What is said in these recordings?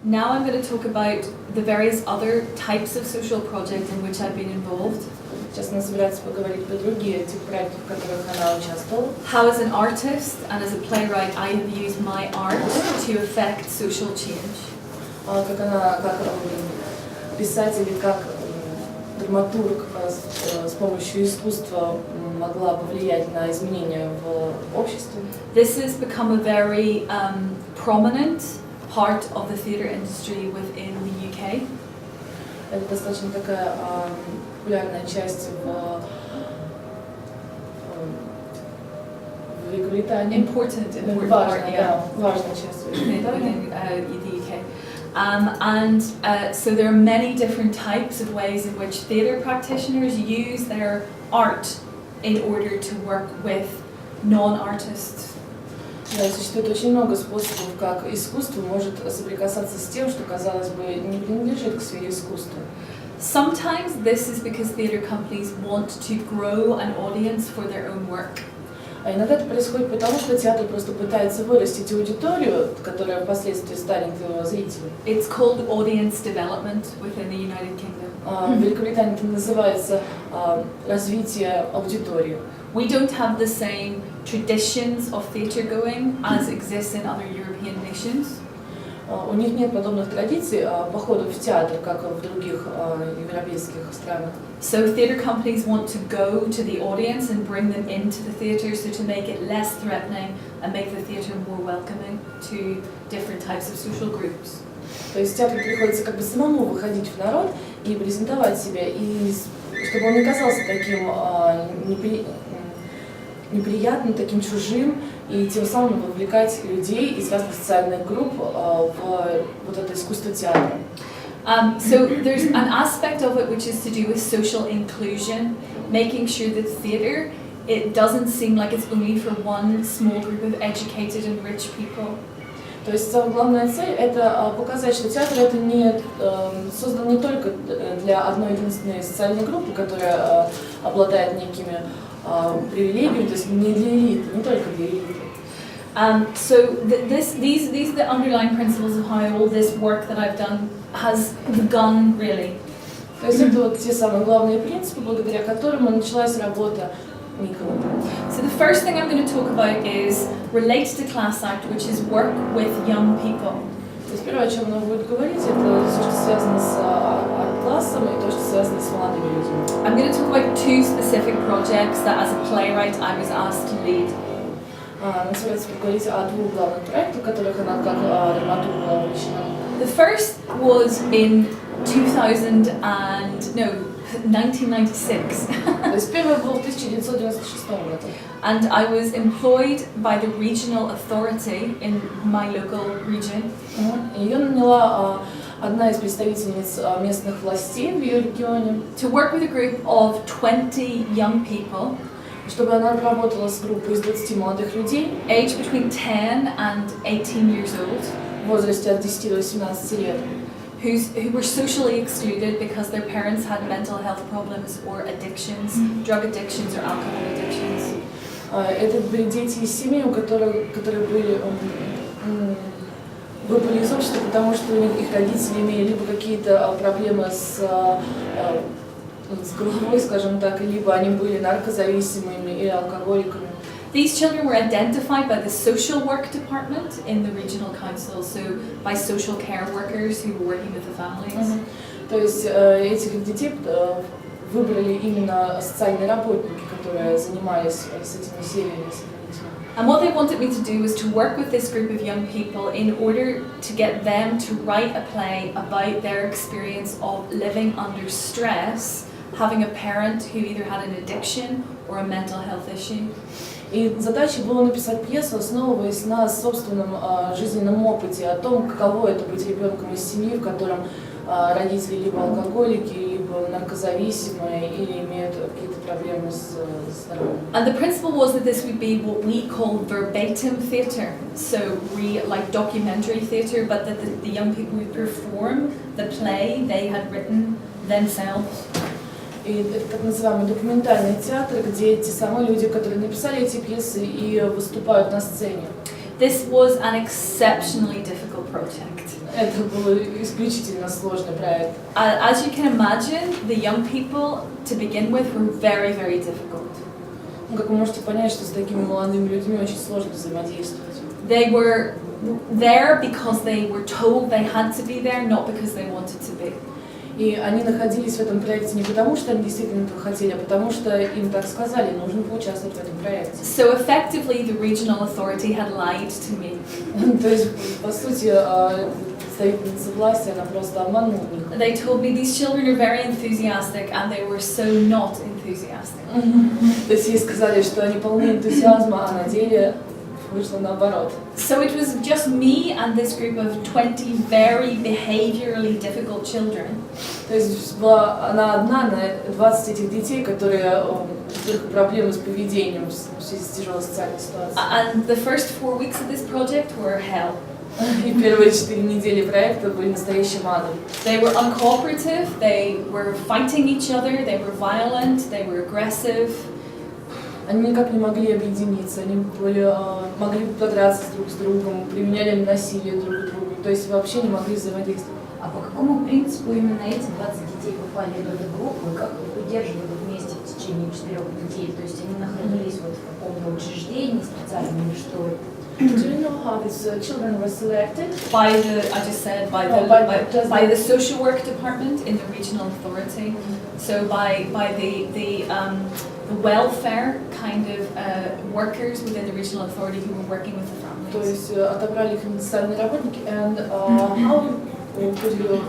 Now I'm going to talk about the various other types of social projects in which I've been involved. Сейчас она собирается поговорить про другие типы проектов, в которых она участвовала. How as an artist and as a playwright I have used my art to affect social change. Как она, как писатель и как драматург с помощью искусства могла повлиять на изменения в обществе. This has become a very prominent part of the theatre industry within the UK. Это достаточно такая популярная часть в Великобритании. Important part, yeah. Важная часть Великобритании. The UK. So there are many different types of ways in which theatre practitioners use their art in order to work with non-artists. Да, существует очень много способов, как искусство может соприкасаться с тем, что, казалось бы, не принадлежит к сфере искусства. Sometimes this is because theatre companies want to grow an audience for their own work. А иногда это происходит потому, что театр просто пытается вырастить аудиторию, которая впоследствии станет его зрителем. It's called audience development within the United Kingdom. В Великобритании это называется развитие аудитории. We don't have the same traditions of theatre going as exists in other European nations. У них нет подобных традиций походов в театр, как в других европейских странах. So theatre companies want to go to the audience and bring them into the theatre, so to make it less threatening and make the theatre more welcoming to different types of social groups. То есть театру приходится как бы самому выходить в народ и презентовать себя, и чтобы он не казался таким неприятным, таким чужим, и тем самым вовлекать людей из разных социальных групп в вот это искусство театра. So there's an aspect of it which is to do with social inclusion, making sure that theatre, it doesn't seem like it's only for one small group of educated and rich people. То есть главная цель – это показать, что театр это не создан не только для одной единственной социальной группы, которая обладает некими привилегиями, то есть не для элиты, не только для элиты. So these are the underlying principles of how all this work that I've done has begun, really. То есть это вот те самые главные принципы, благодаря которым началась работа Николы. So the first thing I'm going to talk about is related to Class Act, which is work with young people. То есть первое, о чем она будет говорить, это все, что связано с арт-классом и то, что связано с молодыми людьми. I'm going to talk about two specific projects that, as a playwright, I was asked to lead. Она собирается поговорить о двух главных проектах, которых она как драматург была увлечена. The first was in 1996. То есть первый был в 1996 году. And I was employed by the regional authority in my local region. Ее наняла одна из представительниц местных властей в ее регионе. To work with a group of 20 young people. Чтобы она работала с группой из 20 молодых людей. Aged between 10 and 18 years old. В возрасте от 10 до 18 лет. Who were socially excluded because their parents had mental health problems or addictions, drug addictions or alcohol addictions. Это были дети из семей, которые были выпали из общества, потому что их родители имели либо какие-то проблемы с головой, скажем так, либо они были наркозависимыми или алкоголиками. These children were identified by the social work department in the regional council, so by social care workers who were working with the families. То есть этих детей выбрали именно социальные работники, которые занимались с этими семьями. And what they wanted me to do was to work with this group of young people in order to get them to write a play about their experience of living under stress, having a parent who either had an addiction or a mental health issue. И задачей было написать пьесу, основываясь на собственном жизненном опыте, о том, каково это быть ребенком из семьи, в котором родители либо алкоголики, либо наркозависимые, или имеют какие-то проблемы с здоровьем. And the principle was that this would be what we call verbatim theatre, so like documentary theatre, but that the young people who perform the play, they had written themselves. И это так называемый документальный театр, где те самые люди, которые написали эти пьесы и выступают на сцене. This was an exceptionally difficult project. Это был исключительно сложный проект. As you can imagine, the young people, to begin with, were very, very difficult. Ну, как вы можете понять, что с такими молодыми людьми очень сложно взаимодействовать. They were there because they were told they had to be there, not because they wanted to be. И они находились в этом проекте не потому, что они действительно этого хотели, а потому что им так сказали, нужно поучаствовать в этом проекте. So effectively, the regional authority had lied to me. То есть, по сути, представительница власти, она просто обманула их. They told me these children are very enthusiastic, and they were so not enthusiastic. То есть ей сказали, что они полны энтузиазма, а на деле вышло наоборот. So it was just me and this group of 20 very behaviorally difficult children. То есть была она одна на 20 этих детей, которые у которых проблемы с поведением в связи с тяжелой социальной ситуацией. And the first 4 weeks of this project were hell. И первые 4 недели проекта были настоящим адом. They were uncooperative, they were fighting each other, they were violent, they were aggressive. Они никак не могли объединиться, они могли подраться друг с другом, применяли насилие друг к другу, то есть вообще не могли взаимодействовать. А по какому принципу именно эти 20 детей попали в эту группу, и как вы удерживали вместе в течение 4 недель? То есть они находились вот в каком-то учреждении специальном или что? Do you know how these children were selected? By the, I just said, by the social work department in the regional authority. So by the welfare kind of workers within the regional authority who were working with the families. То есть отобрали их социальные работники, and how could you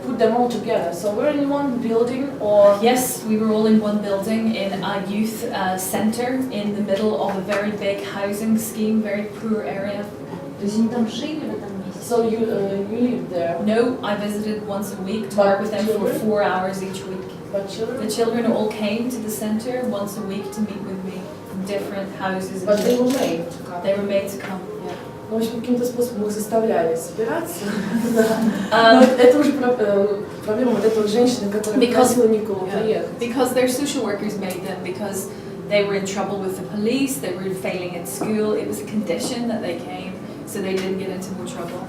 put them all together? So we're in one building, or? Yes, we were all in one building in a youth center in the middle of a very big housing scheme, very poor area. То есть они там жили в этом месте? So you lived there? No, I visited once a week to work with them for 4 hours each week. But children? The children all came to the center once a week to meet with me from different houses. But they were made to come. They were made to come. Yeah. В общем, каким-то способом их заставляли собираться. Но это уже проблема вот этой женщины, которая попросила Николу приехать. Because their social workers made them, because they were in trouble with the police, they were failing at school. It was a condition that they came, so they didn't get into more trouble.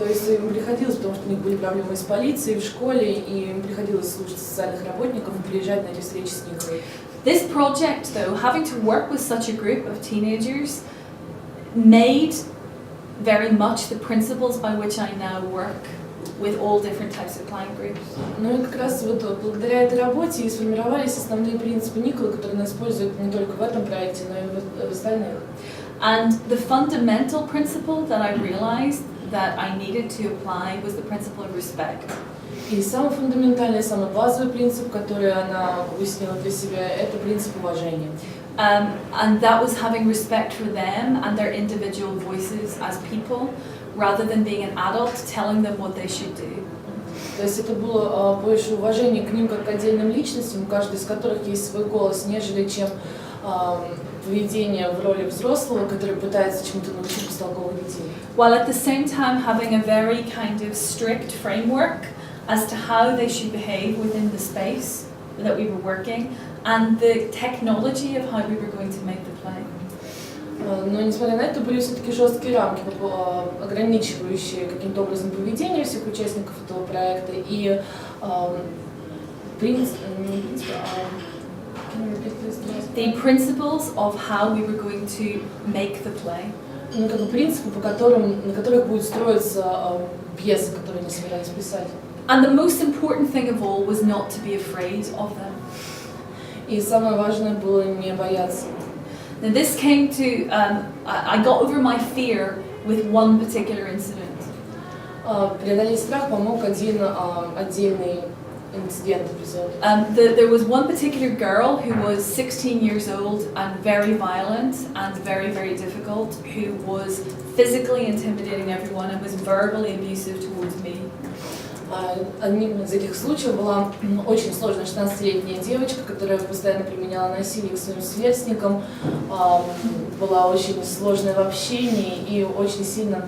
То есть им приходилось, потому что у них были проблемы с полицией в школе, и им приходилось слушать социальных работников и приезжать на эти встречи с Николой. This project, though, having to work with such a group of teenagers, made very much the principles by which I now work with all different types of client groups. Ну и как раз вот благодаря этой работе и сформировались основные принципы Николы, которые она использует не только в этом проекте, но и в остальных. And the fundamental principle that I realized that I needed to apply was the principle of respect. И самый фундаментальный, самый базовый принцип, который она выяснила для себя, это принцип уважения. And that was having respect for them and their individual voices as people, rather than being an adult telling them what they should do. То есть это было больше уважение к ним как к отдельным личностям, у каждой из которых есть свой голос, нежели чем поведение в роли взрослого, который пытается чему-то научить бестолковых детей. While at the same time having a very kind of strict framework as to how they should behave within the space that we were working, and the technology of how we were going to make the play. Но несмотря на это, были все-таки жесткие рамки, ограничивающие каким-то образом поведение всех участников этого проекта и the principles of how we were going to make the play. Ну, как бы принципы, на которых будет строиться пьеса, которую они собирались писать. And the most important thing of all was not to be afraid of them. И самое важное было не бояться. Now this came to, I got over my fear with one particular incident. Преодолеть страх помог один отдельный инцидент, эпизод. There was one particular girl who was 16 years old and very violent and very, very difficult, who was physically intimidating everyone and was verbally abusive towards me. Одним из этих случаев была очень сложная 16-летняя девочка, которая постоянно применяла насилие к своим сверстникам, была очень сложная в общении и очень сильно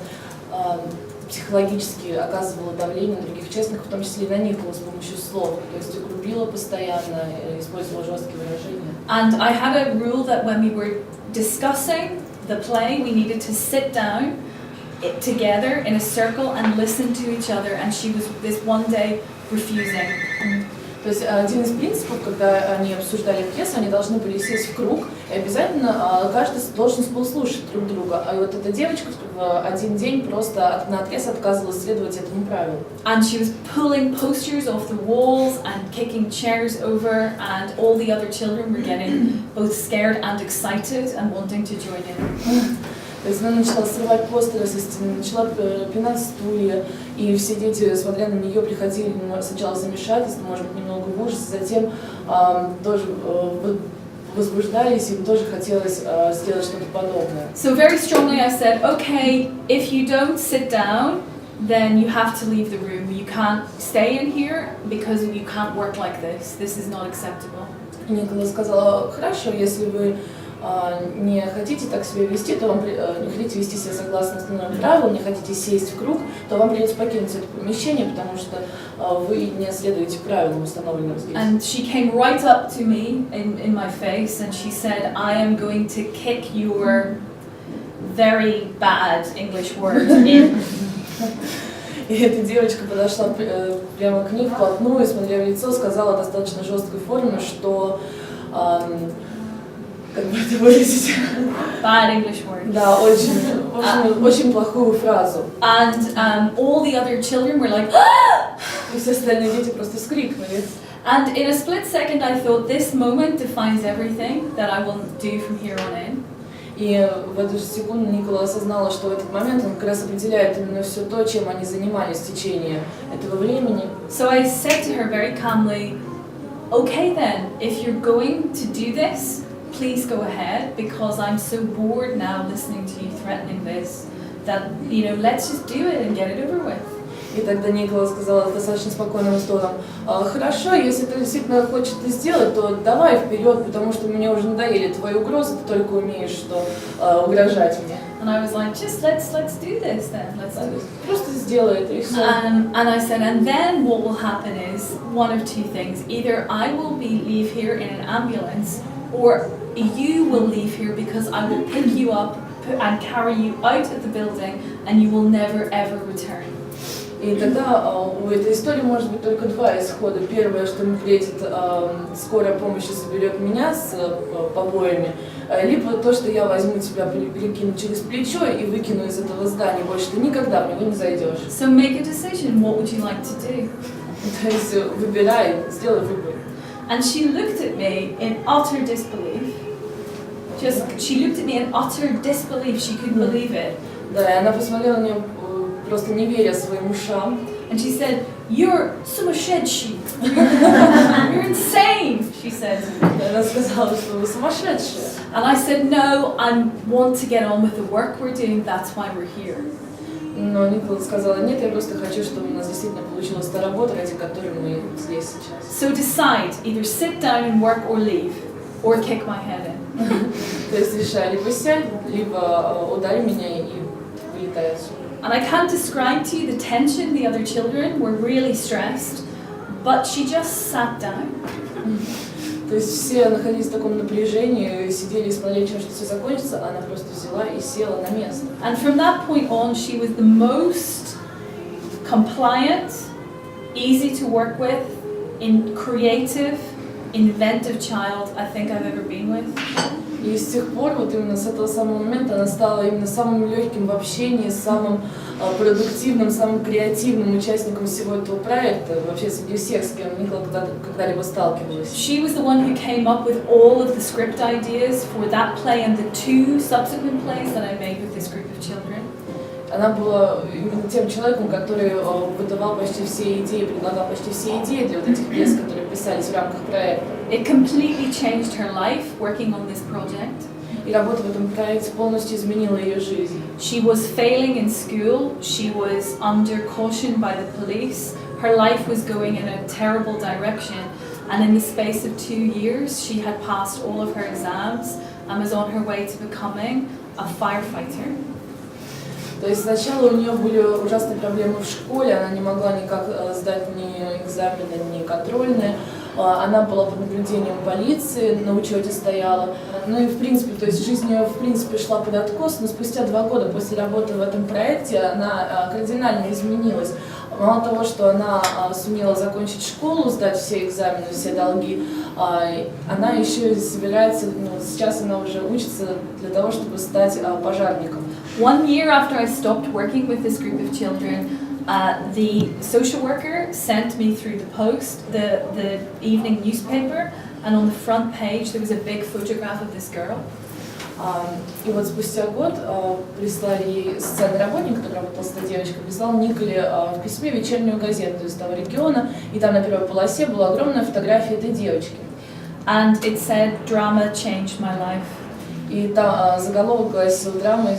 психологически оказывала давление на других участников, в том числе и на Николу с помощью слов, то есть грубила постоянно, использовала жесткие выражения. And I had a rule that when we were discussing the play, we needed to sit down together in a circle and listen to each other, and she was this one day refusing. То есть один из принципов, когда они обсуждали пьесу, они должны были сесть в круг, и обязательно каждый должен был слушать друг друга. А вот эта девочка в один день просто наотрез отказывалась следовать этому правилу. And she was pulling posters off the walls and kicking chairs over, and all the other children were getting both scared and excited and wanting to join in. То есть она начала срывать постеры со стены, начала пинать стулья, и все дети, смотря на нее, приходили сначала в замешательство, может быть, немного в ужас, затем тоже возбуждались, им тоже хотелось сделать что-то подобное. So very strongly I said, okay, if you don't sit down, then you have to leave the room. You can't stay in here because you can't work like this. This is not acceptable. Никола сказала, хорошо, если вы не хотите так себя вести, то вам не хотите вести себя согласно основным правилам, не хотите сесть в круг, то вам придется покинуть это помещение, потому что вы не следуете правилам, установленным здесь. And she came right up to me in my face and she said, I am going to kick your very bad English word in. И эта девочка подошла прямо к ней вплотную, смотря в лицо, сказала в достаточно жесткой форме, что как бы это выразить? Bad English word. Да, очень плохую фразу. And all the other children were like, и все остальные дети просто вскрикнули. And in a split second I thought, this moment defines everything that I will do from here on in. И в эту же секунду Никола осознала, что в этот момент он как раз определяет именно все то, чем они занимались в течение этого времени. So I said to her very calmly, okay then, if you're going to do this, please go ahead, because I'm so bored now listening to you threatening this, that, you know, let's just do it and get it over with. И тогда Никола сказала достаточно спокойным тоном, хорошо, если ты действительно хочешь это сделать, то давай вперед, потому что мне уже надоели твои угрозы, ты только умеешь что угрожать мне. And I was like, just let's do this then. Let's do it. Просто сделай это и все. And I said, and then what will happen is one of two things. Either I will leave here in an ambulance, or you will leave here because I will pick you up and carry you out of the building, and you will never ever return. И тогда у этой истории может быть только два исхода. Первое, что приедет скорая помощь и заберет меня с побоями, либо то, что я возьму тебя, перекину через плечо и выкину из этого здания. Больше ты никогда в него не зайдешь. So make a decision. What would you like to do? То есть выбирай, сделай выбор. And she looked at me in utter disbelief. She looked at me in utter disbelief. She couldn't believe it. Да, и она посмотрела на нее, просто не веря своим ушам. And she said, "You're сумасшедший. You're insane," she said. Она сказала, что вы сумасшедшие. And I said, "No, I want to get on with the work we're doing. That's why we're here." Но Никола сказала, нет, я просто хочу, чтобы у нас действительно получилась та работа, ради которой мы здесь сейчас. So decide, either sit down and work or leave, or kick my head in. То есть решай, либо сядь, либо ударь меня и вылетай отсюда. And I can't describe to you the tension. The other children were really stressed, but she just sat down. То есть все находились в таком напряжении, сидели и смотрели, чем что все закончится, а она просто взяла и села на место. And from that point on, she was the most compliant, easy to work with, creative, inventive child I think I've ever been with. И с тех пор, вот именно с этого самого момента, она стала именно самым легким в общении, самым продуктивным, самым креативным участником всего этого проекта, вообще среди всех, с кем Никола когда-либо сталкивалась. She was the one who came up with all of the script ideas for that play and the 2 subsequent plays that I made with this group of children. Она была именно тем человеком, который выдавал почти все идеи, предлагал почти все идеи для вот этих пьес, которые писались в рамках проекта. It completely changed her life working on this project. И работа в этом проекте полностью изменила ее жизнь. She was failing in school. She was under caution by the police. Her life was going in a terrible direction. And in the space of 2 years, she had passed all of her exams and was on her way to becoming a firefighter. То есть сначала у нее были ужасные проблемы в школе, она не могла никак сдать ни экзамены, ни контрольные, Она была под наблюдением полиции, на учете стояла. Ну и в принципе, то есть жизнь ее в принципе шла под откос, но спустя 2 года после работы в этом проекте она кардинально изменилась. Мало того, что она сумела закончить школу, сдать все экзамены, все долги, она еще собирается, сейчас она уже учится для того, чтобы стать пожарником. 1 year after I stopped working with this group of children, the social worker sent me through the post the evening newspaper, and on the front page there was a big photograph of this girl. И вот спустя год прислали ей социальный работник, который работал с этой девочкой, прислал Николе в письме вечернюю газету из того региона, и там на первой полосе была огромная фотография этой девочки. And it said, "Drama changed my life." И там заголовок гласил: «Драма,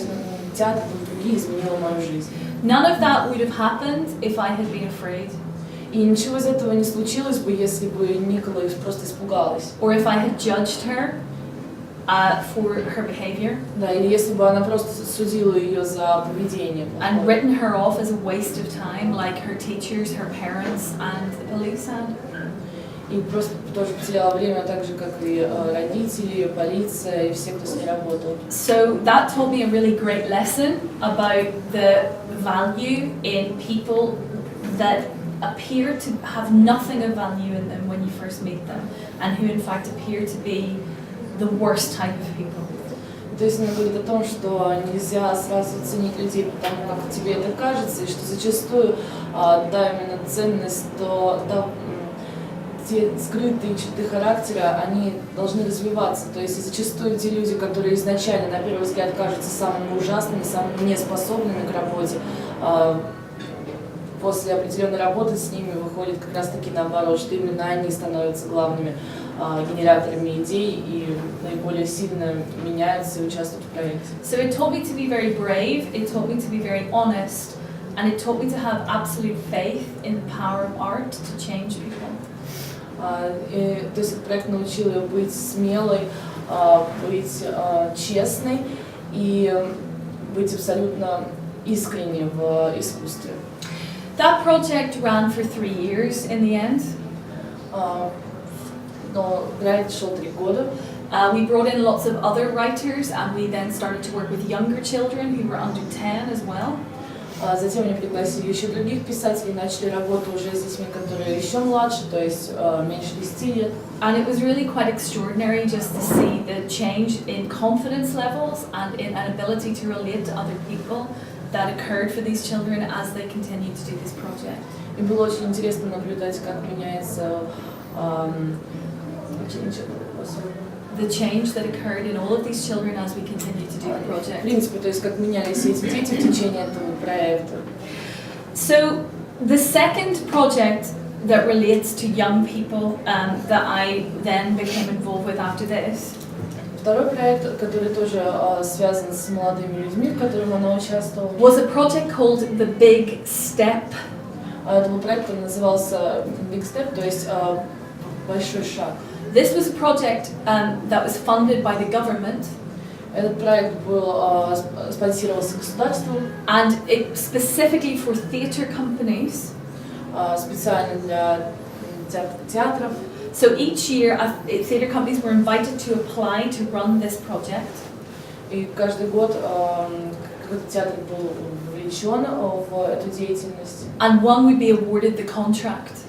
театр, драматургия изменила мою жизнь». None of that would have happened if I had been afraid. И ничего из этого не случилось бы, если бы Никола просто испугалась. Or if I had judged her for her behavior. Да, или если бы она просто судила ее за поведение. And written her off as a waste of time, like her teachers, her parents, and the police had. И просто тоже потеряла время, так же, как и родители, полиция и все, кто с ней работал. So that taught me a really great lesson about the value in people that appear to have nothing of value in them when you first meet them, and who in fact appear to be the worst type of people. То есть она говорит о том, что нельзя сразу ценить людей по тому, как тебе это кажется, и что зачастую, да, именно ценность, те скрытые черты характера, они должны развиваться. То есть зачастую те люди, которые изначально, на первый взгляд, кажутся самыми ужасными, самыми неспособными к работе, после определенной работы с ними выходит как раз-таки наоборот, что именно они становятся главными генераторами идей и наиболее сильно меняются и участвуют в проекте. So it taught me to be very brave, it taught me to be very honest, and it taught me to have absolute faith in the power of art to change people. То есть этот проект научил ее быть смелой, быть честной и быть абсолютно искренней в искусстве. That project ran for 3 years in the end. Но проект шел 3 года. We brought in lots of other writers, and we then started to work with younger children who were under 10 as well. Затем они пригласили еще других писателей, начали работу уже с детьми, которые еще младше, то есть меньше 10 лет. And it was really quite extraordinary just to see the change in confidence levels and in an ability to relate to other people that occurred for these children as they continued to do this project. И было очень интересно наблюдать, как меняется the change that occurred in all of these children as we continued to do the project. В принципе, то есть как менялись эти дети в течение этого проекта. So the second project that relates to young people that I then became involved with after this. Второй проект, который тоже связан с молодыми людьми, в котором она участвовала, was a project called The Big Step. Это был проект, который назывался Big Step, то есть большой шаг. This was a project that was funded by the government. Этот проект был спонсировался государством. And it specifically for theatre companies. Специально для театров. So each year, theatre companies were invited to apply to run this project. И каждый год какой-то театр был вовлечен в эту деятельность. And one would be awarded the contract.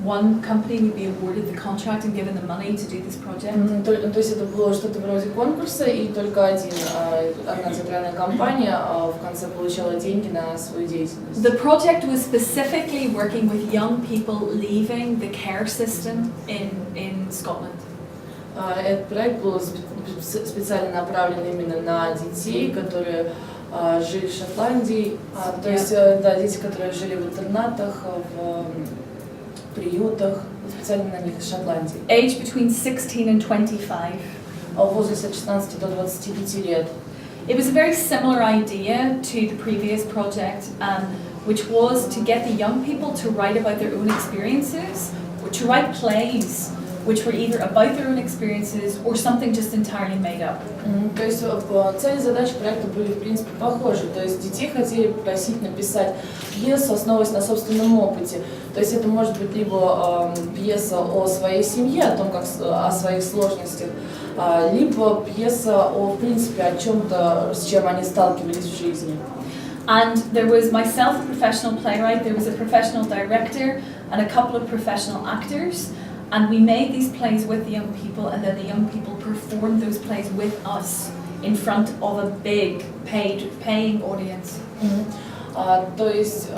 One company would be awarded the contract and given the money to do this project. То есть это было что-то вроде конкурса, и только одна театральная компания в конце получала деньги на свою деятельность. The project was specifically working with young people leaving the care system in Scotland. Этот проект был специально направлен именно на детей, которые жили в Шотландии, то есть да, дети, которые жили в интернатах, в приютах, специально на них из Шотландии. Age between 16 and 25. В возрасте от 16 до 25 лет. It was a very similar idea to the previous project, which was to get the young people to write about their own experiences, or to write plays which were either about their own experiences or something just entirely made up. То есть цели и задачи проекта были в принципе похожи. То есть детей хотели попросить написать пьесу, основываясь на собственном опыте. То есть это может быть либо пьеса о своей семье, о том, о своих сложностях, либо пьеса в принципе о чем-то, с чем они сталкивались в жизни. And there was myself, a professional playwright, there was a professional director and a couple of professional actors. And we made these plays with the young people, and then the young people performed those plays with us in front of a big paying audience. То есть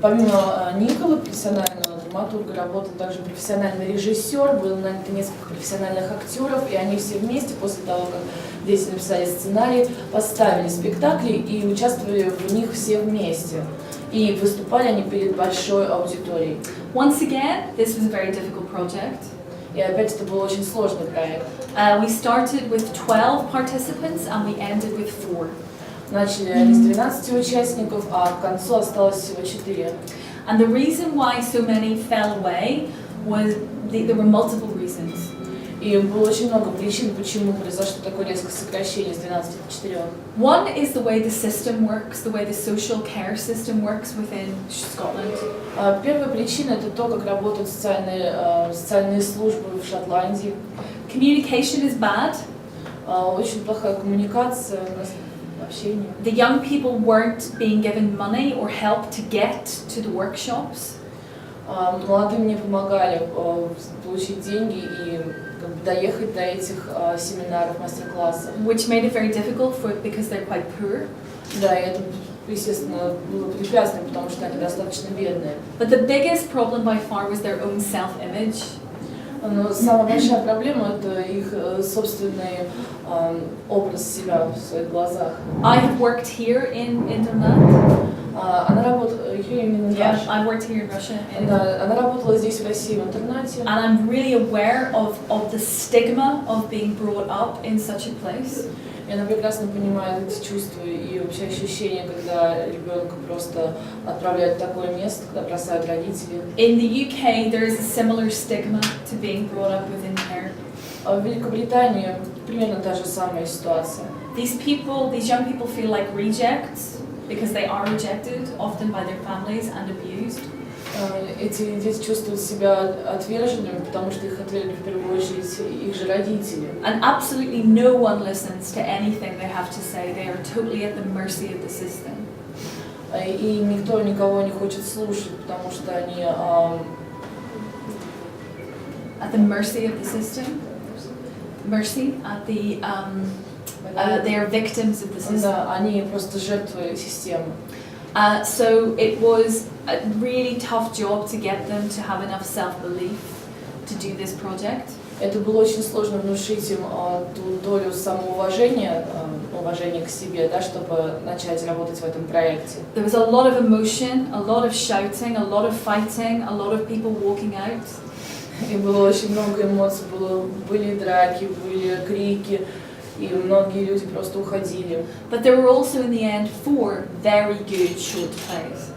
помимо Николы, профессионального драматурга, работал также профессиональный режиссер, было нанято несколько профессиональных актеров, и они все вместе, после того, как дети написали сценарий, поставили спектакли и участвовали в них все вместе. И выступали они перед большой аудиторией. Once again, this was a very difficult project. И опять это был очень сложный проект. We started with 12 participants and we ended with 4. Начали они с 12 участников, а к концу осталось всего 4. And the reason why so many fell away was there were multiple reasons. И было очень много причин, почему произошло такое резкое сокращение с 12 до 4. One is the way the system works, the way the social care system works within Scotland. Первая причина — это то, как работают социальные службы в Шотландии. Communication is bad. Очень плохая коммуникация, общение. The young people weren't being given money or help to get to the workshops. Молодым не помогали получить деньги и доехать до этих семинаров, мастер-классов. Which made it very difficult because they're quite poor. Да, и это, естественно, было препятствием, потому что они достаточно бедные. But the biggest problem by far was their own self-image. Но самая большая проблема — это их собственный образ себя в своих глазах. I have worked here in Internet. Она работала именно в России. I worked here in Russia. Она работала здесь в России в интернате. And I'm really aware of the stigma of being brought up in such a place. И она прекрасно понимает эти чувства и вообще ощущения, когда ребенка просто отправляют в такое место, когда бросают родители. In the UK, there is a similar stigma to being brought up within care. А в Великобритании примерно та же самая ситуация. These young people feel like rejects because they are rejected, often by their families and abused. Эти дети чувствуют себя отверженными, потому что их отвергли в первую очередь их же родители. And absolutely no one listens to anything they have to say. They are totally at the mercy of the system. И никто никого не хочет слушать, потому что они at the mercy of the system. Mercy at the they are victims of the system. Да, они просто жертвы системы. So it was a really tough job to get them to have enough self-belief to do this project. Это было очень сложно внушить им ту долю самоуважения, уважения к себе, да, чтобы начать работать в этом проекте. There was a lot of emotion, a lot of shouting, a lot of fighting, a lot of people walking out. И было очень много эмоций, были драки, были крики. И многие люди просто уходили. But there were also in the end 4 very good short plays.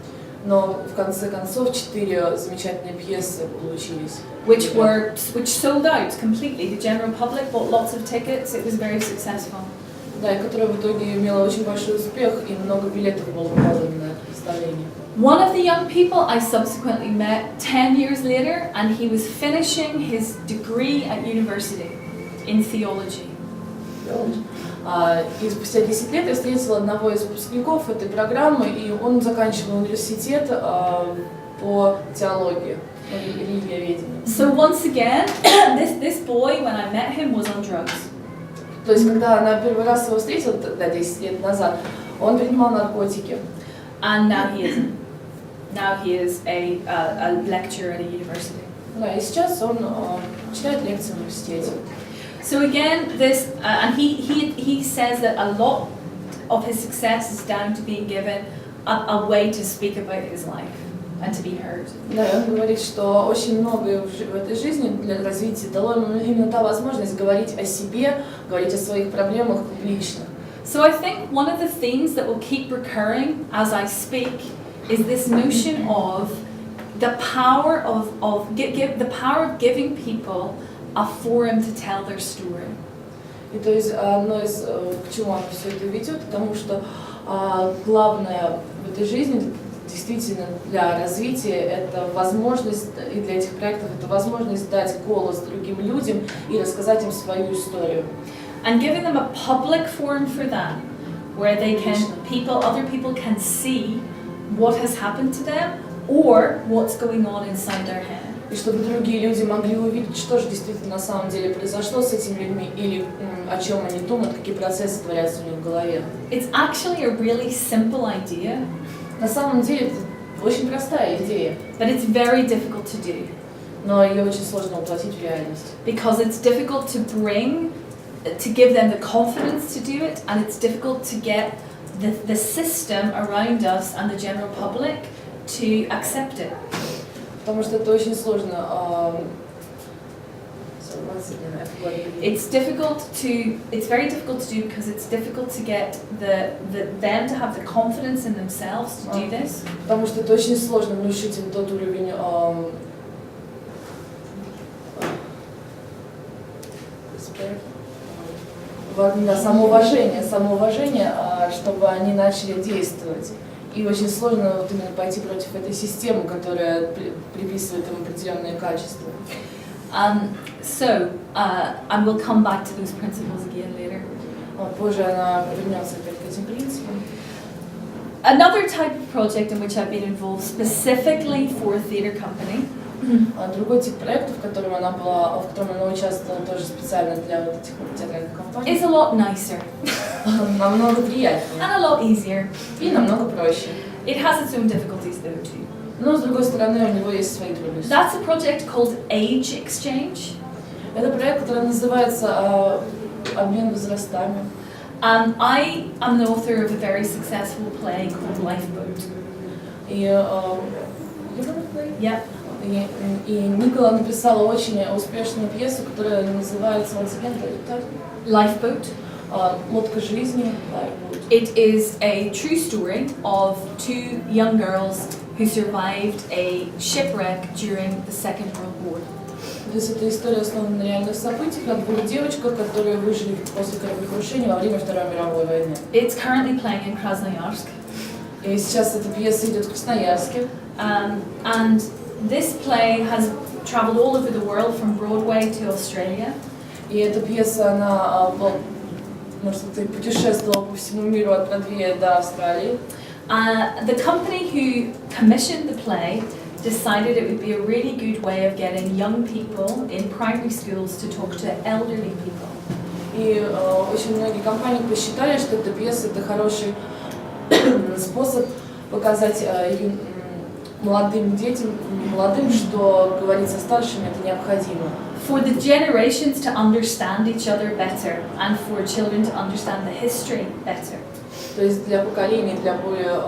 Но в конце концов 4 замечательные пьесы получились. Which sold out completely. The general public bought lots of tickets. It was very successful. Да, и которая в итоге имела очень большой успех, и много билетов было продано на это представление. One of the young people I subsequently met 10 years later, and he was finishing his degree at university in theology. И спустя 10 лет я встретила одного из выпускников этой программы, и он заканчивал университет по теологии, религиоведению. So once again, this boy, when I met him, was on drugs. То есть, когда она первый раз его встретила, тогда 10 лет назад, он принимал наркотики. And now he isn't. Now he is a lecturer at a university. Да, и сейчас он читает лекции в университете. So again, and he says that a lot of his success is down to being given a way to speak about his life and to be heard. Да, он говорит, что очень многое в этой жизни для развития дало ему именно та возможность говорить о себе, говорить о своих проблемах публично. So I think one of the themes that will keep recurring as I speak is this notion of the power of giving people a forum to tell their story. И то есть одно из, к чему оно все это ведет, потому что главное в этой жизни действительно для развития это возможность, и для этих проектов это возможность дать голос другим людям и рассказать им свою историю. And giving them a public forum for that, where they can, other people can see what has happened to them or what's going on inside their head. И чтобы другие люди могли увидеть, что же действительно на самом деле произошло с этими людьми, или о чем они думают, какие процессы творятся у них в голове. It's actually a really simple idea. На самом деле это очень простая идея. But it's very difficult to do. Но ее очень сложно воплотить в реальность. Because it's difficult to give them the confidence to do it, and it's difficult to get the system around us and the general public to accept it. Потому что это очень сложно. It's very difficult to do because it's difficult to get them to have the confidence in themselves to do this. Потому что это очень сложно внушить им тот уровень самоуважения, чтобы они начали действовать. И очень сложно вот именно пойти против этой системы, которая приписывает им определенные качества. And we'll come back to those principles again later. Позже она вернется опять к этим принципам. Another type of project in which I've been involved specifically for a theatre company. Другой тип проектов, в котором она участвовала тоже специально для вот этих театральных компаний. It's a lot nicer. Намного приятнее. And a lot easier. И намного проще. It has its own difficulties though too. Но с другой стороны у него есть свои трудности. That's a project called Age Exchange. Это проект, который называется обмен возрастами. I am the author of a very successful play called Lifeboat. Yeah. И Никола написала очень успешную пьесу, которая называется Lifeboat. Лодка жизни. It is a true story of two young girls who survived a shipwreck during the Second World War. То есть эта история основана на реальных событиях о двух девочках, которые выжили после кораблекрушения во время Второй мировой войны. It's currently playing in Krasnoyarsk. И сейчас эта пьеса идет в Красноярске. And this play has traveled all over the world from Broadway to Australia. И эта пьеса, она, можно сказать, путешествовала по всему миру от Бродвея до Австралии. The company who commissioned the play decided it would be a really good way of getting young people in primary schools to talk to elderly people. И очень многие компании посчитали, что эта пьеса это хороший способ показать молодым детям, молодым, что говорить со старшими это необходимо. For the generations to understand each other better and for children to understand the history better. То есть для поколений, для более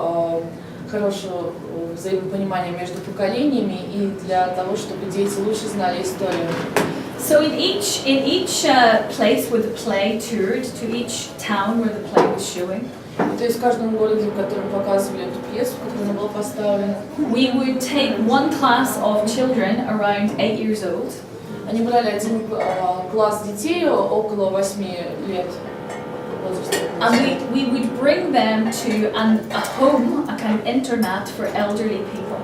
хорошего взаимопонимания между поколениями и для того, чтобы дети лучше знали историю. So in each place where the play toured, to each town where the play was showing, То есть в каждом городе, в котором показывали эту пьесу, в которой она была поставлена, we would take one class of children around 8 years old. Они брали один класс детей около 8 лет. And we would bring them to a home, a kind of internat for elderly people.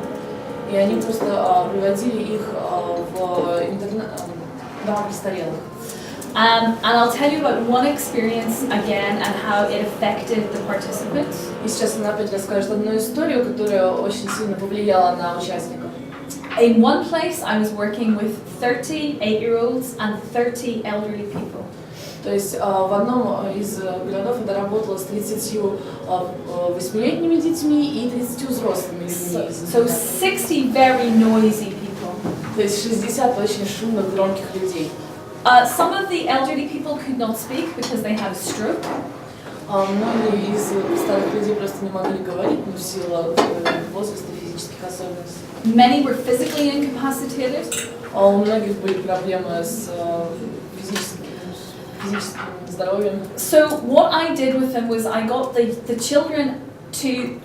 И они просто приводили их в дом престарелых. And I'll tell you about one experience again and how it affected the participants. И сейчас она опять расскажет одну историю, которая очень сильно повлияла на участников. In one place, I was working with 30 8-year-olds and 30 elderly people. То есть в одном из городов я доработала с 30 8-летними детьми и 30 взрослыми людьми. So 60 very noisy people. То есть 60 очень шумных, громких людей. Some of the elderly people could not speak because they had a stroke. Многие из старых людей просто не могли говорить, в силу возраста, физических особенностей. Many were physically incapacitated. У многих были проблемы с физическим здоровьем. So what I did with them was I got the children to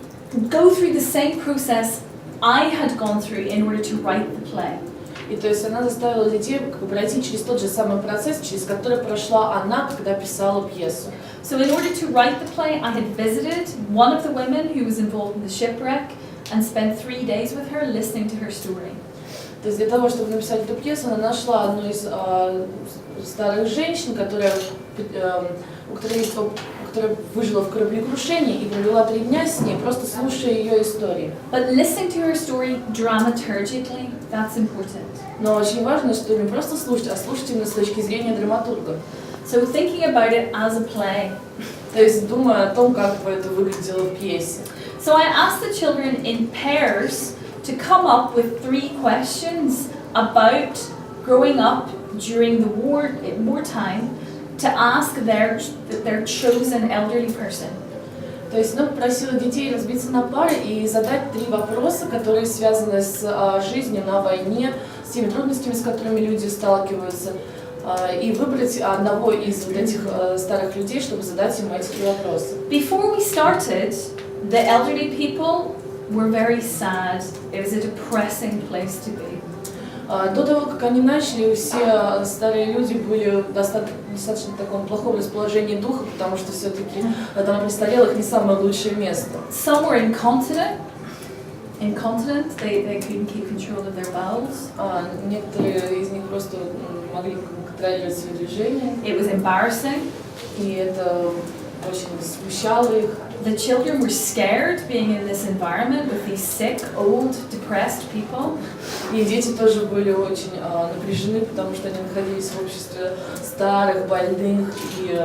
go through the same process I had gone through in order to write the play. И то есть она заставила детей как бы пройти через тот же самый процесс, через который прошла она, когда писала пьесу. So in order to write the play, I had visited one of the women who was involved in the shipwreck and spent 3 days with her listening to her story. То есть для того, чтобы написать эту пьесу, она нашла одну из старых женщин, которая выжила в кораблекрушении, и провела 3 дня с ней, просто слушая ее истории. But listening to her story dramaturgically, that's important. Но очень важно, что не просто слушать, а слушать именно с точки зрения драматурга. So thinking about it as a play. То есть думая о том, как бы это выглядело в пьесе. So I asked the children in pairs to come up with 3 questions about growing up during the wartime to ask their chosen elderly person. То есть она попросила детей разбиться на пары и задать 3 вопроса, которые связаны с жизнью на войне, с теми трудностями, с которыми люди сталкиваются, и выбрать одного из вот этих старых людей, чтобы задать ему эти 3 вопроса. Before we started, the elderly people were very sad. It was a depressing place to be. До того, как они начали, все старые люди были в достаточно таком плохом расположении духа, потому что все-таки дома престарелых не самое лучшее место. Some were incontinent. They couldn't keep control of their bowels. Некоторые из них просто могли контролировать свои движения. It was embarrassing. И это очень смущало их. The children were scared being in this environment with these sick, old, depressed people. И дети тоже были очень напряжены, потому что они находились в обществе старых, больных и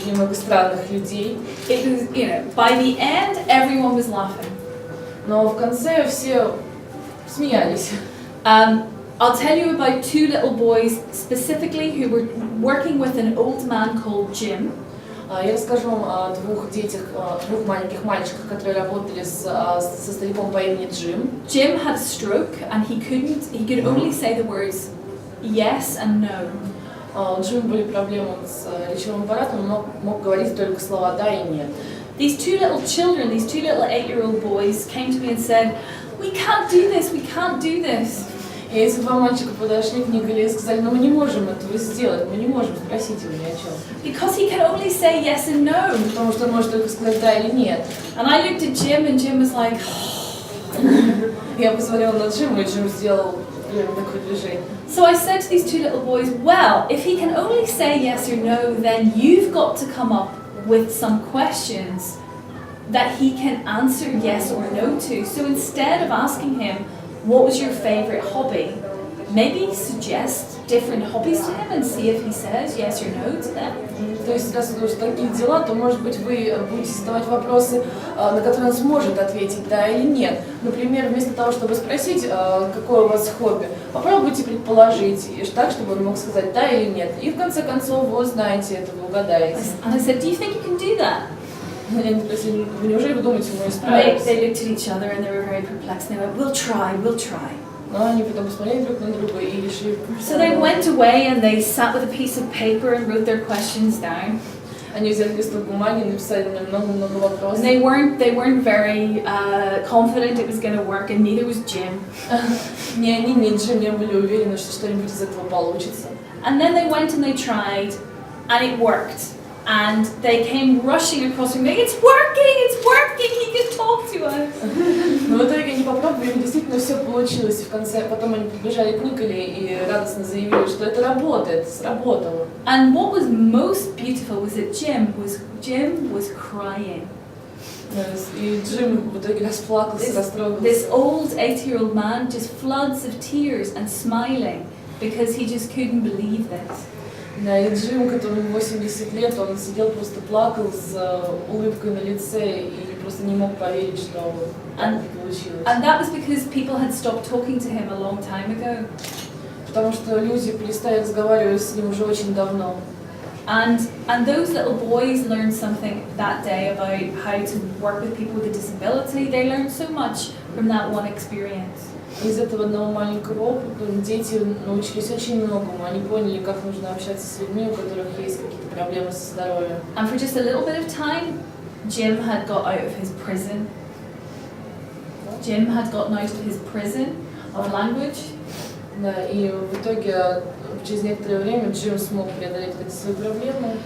немного странных людей. It was, by the end, everyone was laughing. Но в конце все смеялись. I'll tell you about 2 little boys specifically who were working with an old man called Jim. Я расскажу вам о 2 маленьких мальчиках, которые работали со стариком по имени Джим. Jim had a stroke and he could only say the words yes and no. У Джима были проблемы с речевым аппаратом, он мог говорить только слова «да» и «нет». These 2 little children, these 2 little 8-year-old boys came to me and said, "We can't do this, we can't do this." И эти 2 мальчика подошли к Николе и сказали: "Но мы не можем этого сделать, мы не можем спросить его ни о чем." Because he can only say yes and no. Потому что он может только сказать «да» или «нет». And I looked at Jim and Jim was like, Я посмотрела на Джима, и Джим сделал такое движение. So I said to these 2 little boys, well, if he can only say yes or no, then you've got to come up with some questions that he can answer yes or no to. So instead of asking him, what was your favorite hobby? Maybe suggest different hobbies to him and see if he says yes or no to them. То есть, раз уж такие дела, то, может быть, вы будете задавать вопросы, на которые он сможет ответить «да» или «нет». Например, вместо того, чтобы спросить, какое у вас хобби, попробуйте предположить, так, чтобы он мог сказать «да» или «нет». И в конце концов вы узнаете это, вы угадаете. And I said, do you think you can do that? Они спросили: неужели вы думаете, мы справимся? They looked at each other and they were very perplexed. They went, we'll try. Но они потом посмотрели друг на друга и решили. So they went away and they sat with a piece of paper and wrote their questions down. Они взяли листок бумаги, написали много вопросов. And they weren't very confident it was going to work, and neither was Jim. Ни они, ни Джим не были уверены, что что-нибудь из этого получится. And then they went and they tried, and it worked. And they came rushing across and going, it's working, he can talk to us. Но в итоге они попробовали, и действительно все получилось. И в конце потом они подбежали к Николе и радостно заявили, что это работает, сработало. And what was most beautiful was that Jim was crying. И Джим в итоге расплакался, растрогался. This old 8-year-old man, just floods of tears and smiling because he just couldn't believe this. Да, и Джим, которому 80 лет, он сидел, просто плакал с улыбкой на лице и просто не мог поверить, что так получилось. And that was because people had stopped talking to him a long time ago. Потому что люди перестали разговаривать с ним уже очень давно. And those little boys learned something that day about how to work with people with a disability. They learned so much from that one experience. Из этого одного маленького опыта дети научились очень многому. Они поняли, как нужно общаться с людьми, у которых есть какие-то проблемы со здоровьем. And for just a little bit of time, Jim had got out of his prison. of language. Да, и в итоге через некоторое время Джим смог преодолеть эти свои проблемы.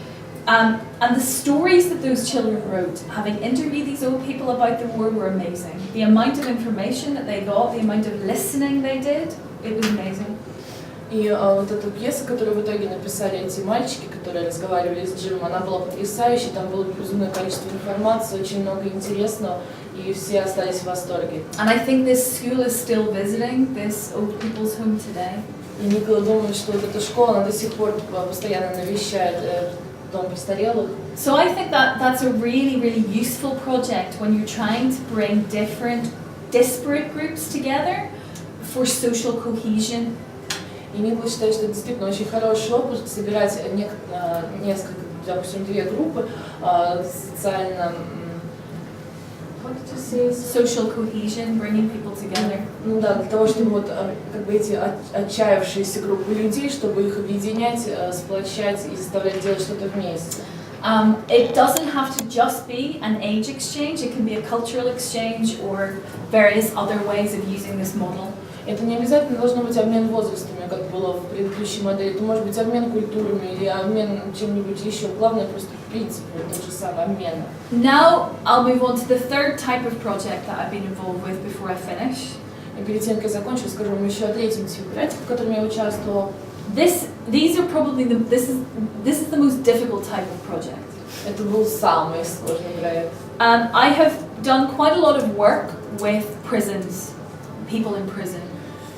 And the stories that those children wrote, having interviewed these old people about the war, were amazing. The amount of information that they got, the amount of listening they did, it was amazing. И вот эта пьеса, которую в итоге написали эти мальчики, которые разговаривали с Джимом, она была потрясающей, там было безумное количество информации, очень много интересного, и все остались в восторге. And I think this school is still visiting this old people's home today. И Никола думает, что вот эта школа, она до сих пор постоянно навещает дом престарелых. So I think that that's a really, really useful project when you're trying to bring different, disparate groups together for social cohesion. И Никола считает, что это действительно очень хороший опыт собирать несколько, допустим, две группы социально. Social cohesion, bringing people together. Ну да, для того, чтобы вот как бы эти отчаявшиеся группы людей, чтобы их объединять, сплочать и заставлять делать что-то вместе. It doesn't have to just be an age exchange, it can be a cultural exchange or various other ways of using this model. Это не обязательно должно быть обмен возрастами, как было в предыдущей модели. Это может быть обмен культурами или обмен чем-нибудь еще. Главное просто принцип, тот же самый обмен. Now I'll move on to the third type of project that I've been involved with before I finish. И перед тем, как я закончу, скажу вам еще о третьем типе проекта, в котором я участвовала. These are probably this is the most difficult type of project. Это был самый сложный проект. I have done quite a lot of work with prisons, people in prison.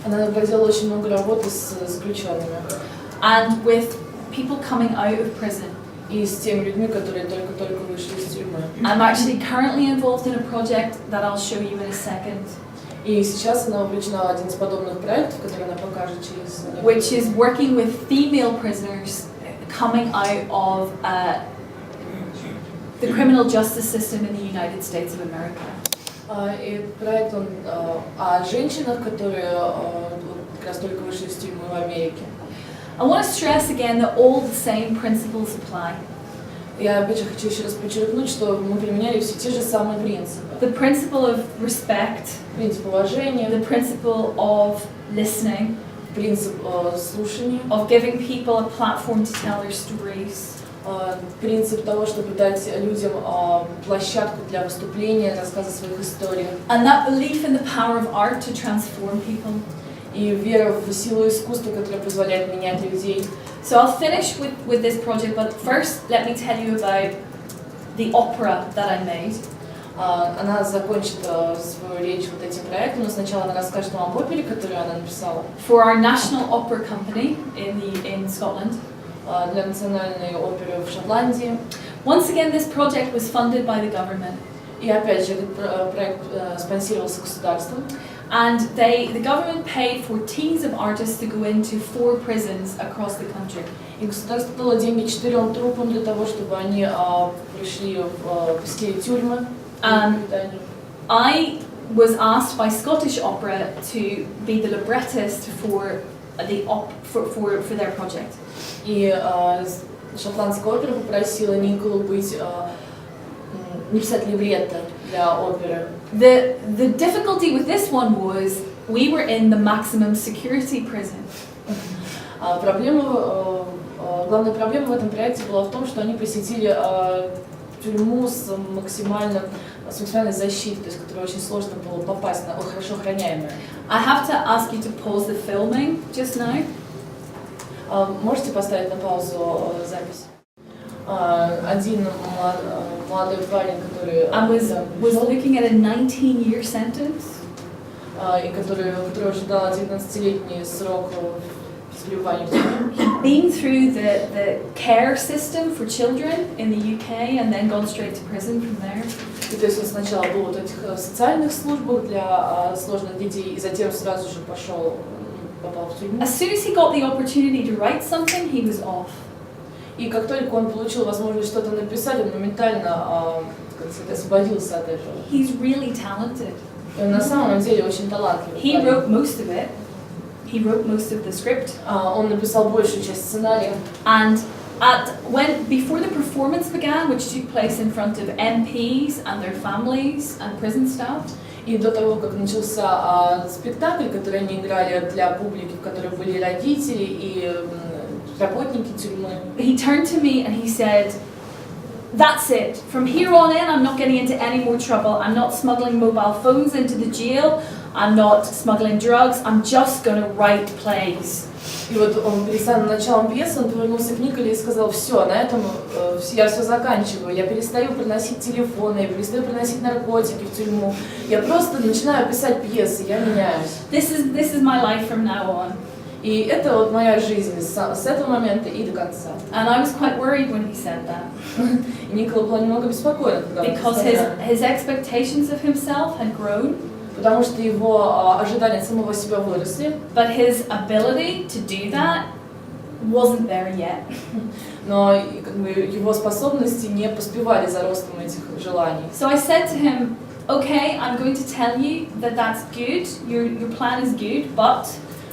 Она проделала очень много работы с заключенными. And with people coming out of prison. И с теми людьми, которые только-только вышли из тюрьмы. I'm actually currently involved in a project that I'll show you in a second. И сейчас она вовлечена в один из подобных проектов, который она покажет через. Which is working with female prisoners coming out of the criminal justice system in the United States of America. И проект он о женщинах, которые как раз только вышли из тюрьмы в Америке. I want to stress again that all the same principles apply. Я опять же хочу еще раз подчеркнуть, что мы применяли все те же самые принципы. The principle of respect, Принцип уважения, the principle of listening, принцип слушания, of giving people a platform to tell their stories. Принцип того, чтобы дать людям площадку для выступления, рассказа своих историй. And that belief in the power of art to transform people. И вера в силу искусства, которая позволяет менять людей. So I'll finish with this project, but first let me tell you about the opera that I made. Она закончит свою речь вот этим проектом, но сначала она расскажет вам об опере, которую она написала. For our national opera company in Scotland. Для национальной оперы в Шотландии. Once again, this project was funded by the government. И опять же, этот проект спонсировался государством. And the government paid for teams of artists to go into 4 prisons across the country. И государство дало деньги 4 труппам для того, чтобы они пришли в все тюрьмы. I was asked by Scottish Opera to be the librettist for their project. И шотландская опера попросила Николу написать либретто для оперы. The difficulty with this one was we were in the maximum security prison. Главная проблема в этом проекте была в том, что они посетили тюрьму с максимальной защитой, то есть которая очень сложно было попасть, она хорошо охраняемая. I have to ask you to pause the filming just now. Можете поставить на паузу запись? Один молодой парень, который was looking at a 19-year sentence. И который ожидал 19-летний срок пребывания в тюрьме. He'd been through the care system for children in the UK and then gone straight to prison from there. И то есть он сначала был в этих социальных службах для сложных детей, и затем сразу же попал в тюрьму. As soon as he got the opportunity to write something, he was off. И как только он получил возможность что-то написать, он моментально освободился от этого. He's really talented. И он на самом деле очень талантливый. He wrote most of it. He wrote most of the script. Он написал большую часть сценария. And before the performance began, which took place in front of MPs and their families and prison staff. И до того, как начался спектакль, который они играли для публики, в которой были родители и работники тюрьмы, he turned to me and he said, "That's it. From here on in, I'm not getting into any more trouble. I'm not smuggling mobile phones into the jail. I'm not smuggling drugs. I'm just going to write plays." И вот он перед самым началом пьесы он повернулся к Николе и сказал: все, на этом я все заканчиваю, я перестаю приносить телефоны, я перестаю приносить наркотики в тюрьму, я просто начинаю писать пьесы, я меняюсь. This is my life from now on. И это вот моя жизнь с этого момента и до конца. And I was quite worried when he said that. И Никола был немного беспокоен, когда он Because his expectations of himself had grown. Потому что его ожидания от самого себя выросли. But his ability to do that wasn't there yet. Но как бы, его способности не поспевали за ростом этих желаний. So I said to him, "Okay, I'm going to tell you that that's good. Your plan is good, but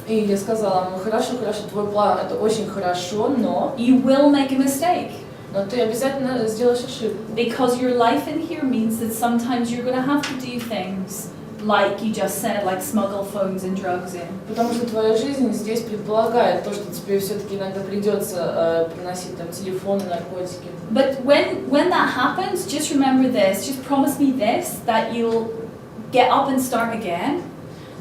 И я сказала ему: хорошо, твой план это очень хорошо, но you will make a mistake. Но ты обязательно сделаешь ошибку. Because your life in here means that sometimes you're going to have to do things like you just said, like smuggle phones and drugs in. Потому что твоя жизнь здесь предполагает то, что тебе все-таки иногда придется приносить там телефоны, наркотики. But when that happens, just remember this. Just promise me this, that you'll get up and start again.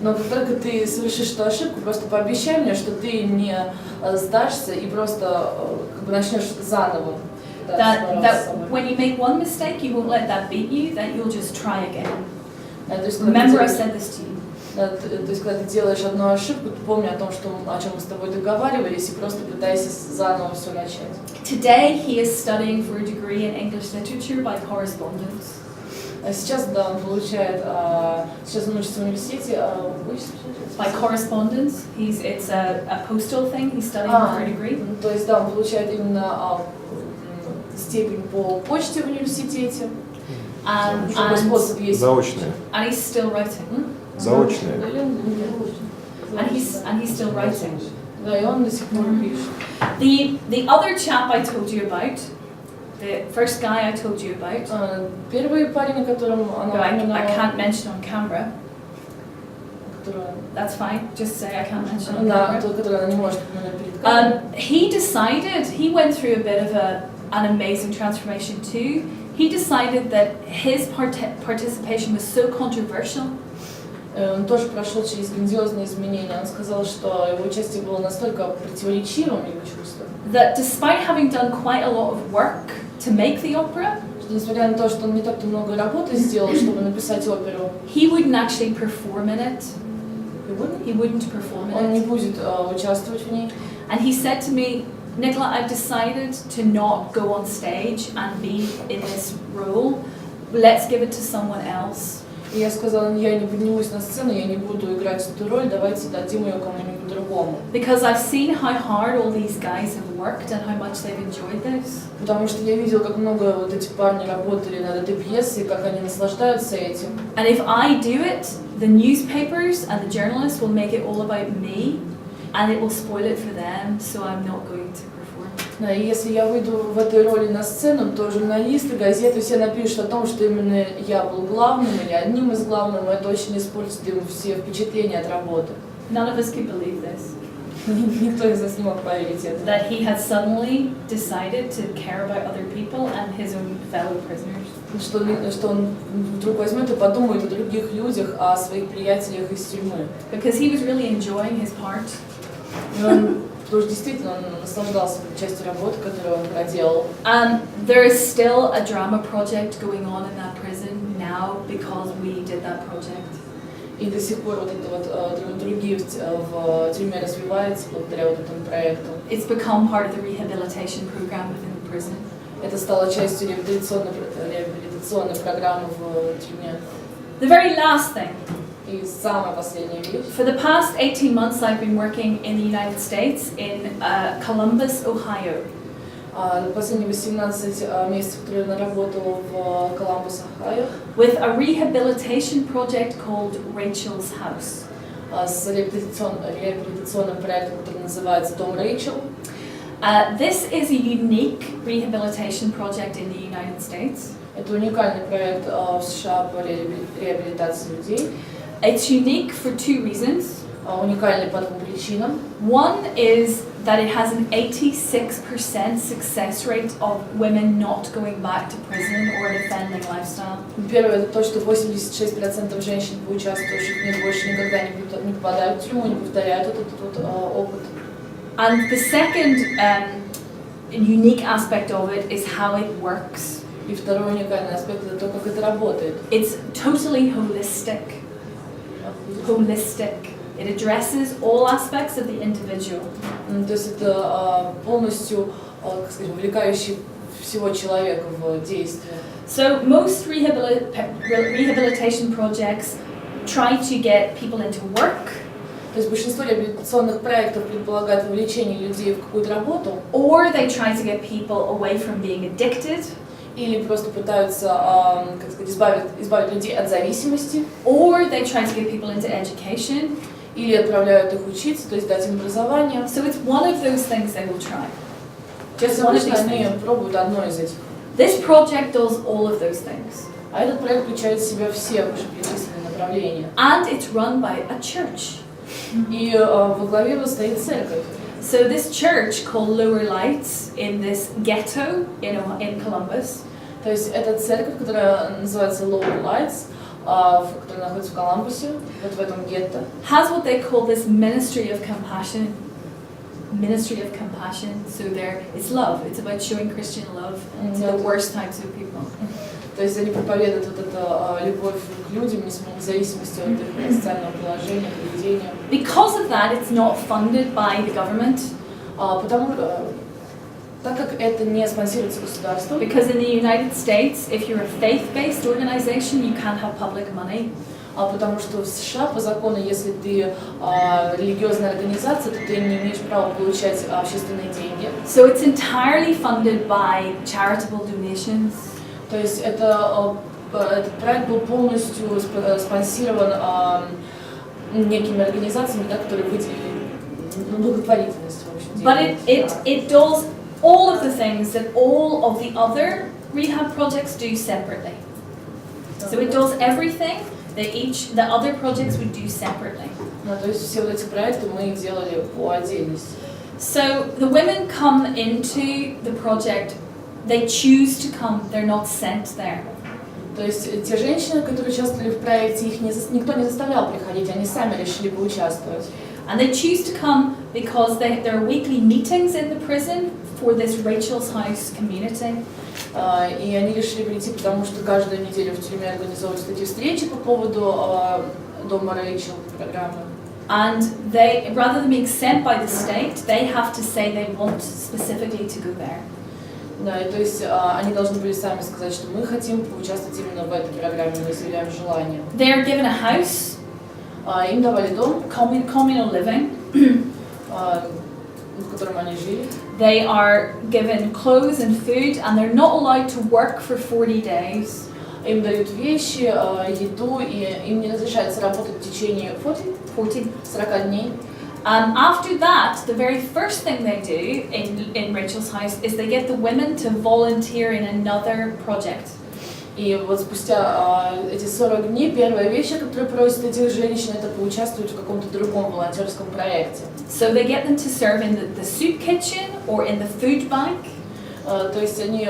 Но как только ты совершишь эту ошибку, просто пообещай мне, что ты не сдашься и просто как бы начнешь заново. That when you make one mistake, you won't let that beat you. That you'll just try again. Remember, I said this to you. То есть, когда ты делаешь одну ошибку, ты помни о том, о чем мы с тобой договаривались, и просто пытайся заново все начать. Today he is studying for a degree in English literature by correspondence. Сейчас, да, он получает, сейчас он учится в университете, by correspondence. It's a postal thing. He's studying for a degree. То есть, да, он получает именно степень по почте в университете. Заочная. And he's still writing. Заочная. And he's still writing. Да, и он до сих пор пишет. The other chap I told you about, the first guy I told you about. Первый парень, о котором она упоминала. I can't mention on camera. That's fine. Just say I can't mention on camera. Тот, который она не может упомянуть перед камерой. He went through a bit of an amazing transformation too. He decided that his participation was so controversial. Он тоже прошел через грандиозные изменения. Он сказал, что его участие было настолько противоречивым, его чувствам. That despite having done quite a lot of work to make the opera, что несмотря на то, что он не так-то много работы сделал, чтобы написать оперу, he wouldn't actually perform in it. He wouldn't perform in it. Он не будет участвовать в ней. And he said to me, Nicola, I've decided to not go on stage and be in this role. Let's give it to someone else. И я сказала, я не поднимусь на сцену, я не буду играть эту роль, давайте дадим ее кому-нибудь другому. Because I've seen how hard all these guys have worked and how much they've enjoyed this. Потому что я видела, как много вот эти парни работали над этой пьесой, как они наслаждаются этим. And if I do it, the newspapers and the journalists will make it all about me, and it will spoil it for them, so I'm not going to perform. Да, и если я выйду в этой роли на сцену, то журналисты, газеты все напишут о том, что именно я был главным или одним из главных, и это очень испортит им все впечатления от работы. None of us could believe this. Никто из нас не мог поверить это. That he had suddenly decided to care about other people and his own fellow prisoners. Что он вдруг возьмет и подумает о других людях, о своих приятелях из тюрьмы. Because he was really enjoying his part. Потому что действительно он наслаждался частью работы, которую он проделал. And there is still a drama project going on in that prison now because we did that project. И до сих пор вот это вот драматургия в тюрьме развивается благодаря вот этому проекту. It's become part of the rehabilitation program within the prison. Это стало частью реабилитационной программы в тюрьме. The very last thing. И самая последняя вещь. For the past 18 months I've been working in the United States in Columbus, Ohio. Последние 18 месяцев, которые я работала в Columbus, Ohio. With a rehabilitation project called Rachel's House. С реабилитационным проектом, который называется «Дом Рэйчел». This is a unique rehabilitation project in the United States. Это уникальный проект в США по реабилитации людей. It's unique for two reasons. Уникальный по двум причинам. One is that it has an 86% success rate of women not going back to prison or an offending lifestyle. Первое это то, что 86% женщин, поучаствовавших в ней, больше никогда не попадают в тюрьму, не повторяют этот опыт. And the second unique aspect of it is how it works. И второй уникальный аспект это то, как это работает. It's totally holistic. Holistic. It addresses all aspects of the individual. То есть это полностью, как сказать, вовлекающий всего человека в действие. So most rehabilitation projects try to get people into work. То есть большинство реабилитационных проектов предполагает вовлечение людей в какую-то работу. Or they try to get people away from being addicted. Или просто пытаются, как сказать, избавить людей от зависимости. Or they try to get people into education. Или отправляют их учиться, то есть дать им образование. So it's one of those things they will try. Just обычно они пробуют одно из этих. This project does all of those things. А этот проект включает в себя все вышеперечисленные направления. And it's run by a church. И во главе его стоит церковь. So this church called Lower Lights in this ghetto in Columbus. То есть это церковь, которая называется Lower Lights, которая находится в Коламбусе, вот в этом гетто. Has what they call this ministry of compassion. Ministry of compassion. So it's love. It's about showing Christian love to the worst types of people. То есть они проповедуют вот эту любовь к людям, несмотря в зависимости от их социального положения, поведения. Because of that, it's not funded by the government. Так как это не спонсируется государством. Because in the United States, if you're a faith-based organization, you can't have public money. Потому что в США по закону, если ты религиозная организация, то ты не имеешь права получать общественные деньги. So it's entirely funded by charitable donations. То есть этот проект был полностью спонсирован некими организациями, которые выделили благотворительность, в общем. But it does all of the things that all of the other rehab projects do separately. So it does everything that the other projects would do separately. То есть все вот эти проекты мы делали по отдельности. So the women come into the project, they choose to come, they're not sent there. То есть те женщины, которые участвовали в проекте, их никто не заставлял приходить, они сами решили поучаствовать. And they choose to come because there are weekly meetings in the prison for this Rachel's House community. И они решили прийти, потому что каждую неделю в тюрьме организовываются такие встречи по поводу дома Рэйчел, программы. And they, rather than being sent by the state, they have to say they want specifically to go there. Да, и то есть они должны были сами сказать, что мы хотим поучаствовать именно в этой программе, мы заявляем желание. They are given a house. Им давали дом, communal living, в котором они жили. They are given clothes and food, and they're not allowed to work for 40 days. Им дают вещи, еду, и им не разрешается работать в течение 40 дней. After that, the very first thing they do in Rachel's House is they get the women to volunteer in another project. И вот спустя эти 40 дней первая вещь, которую просят этих женщин, это поучаствовать в каком-то другом волонтерском проекте. So they get them to serve in the soup kitchen or in the food bank. То есть они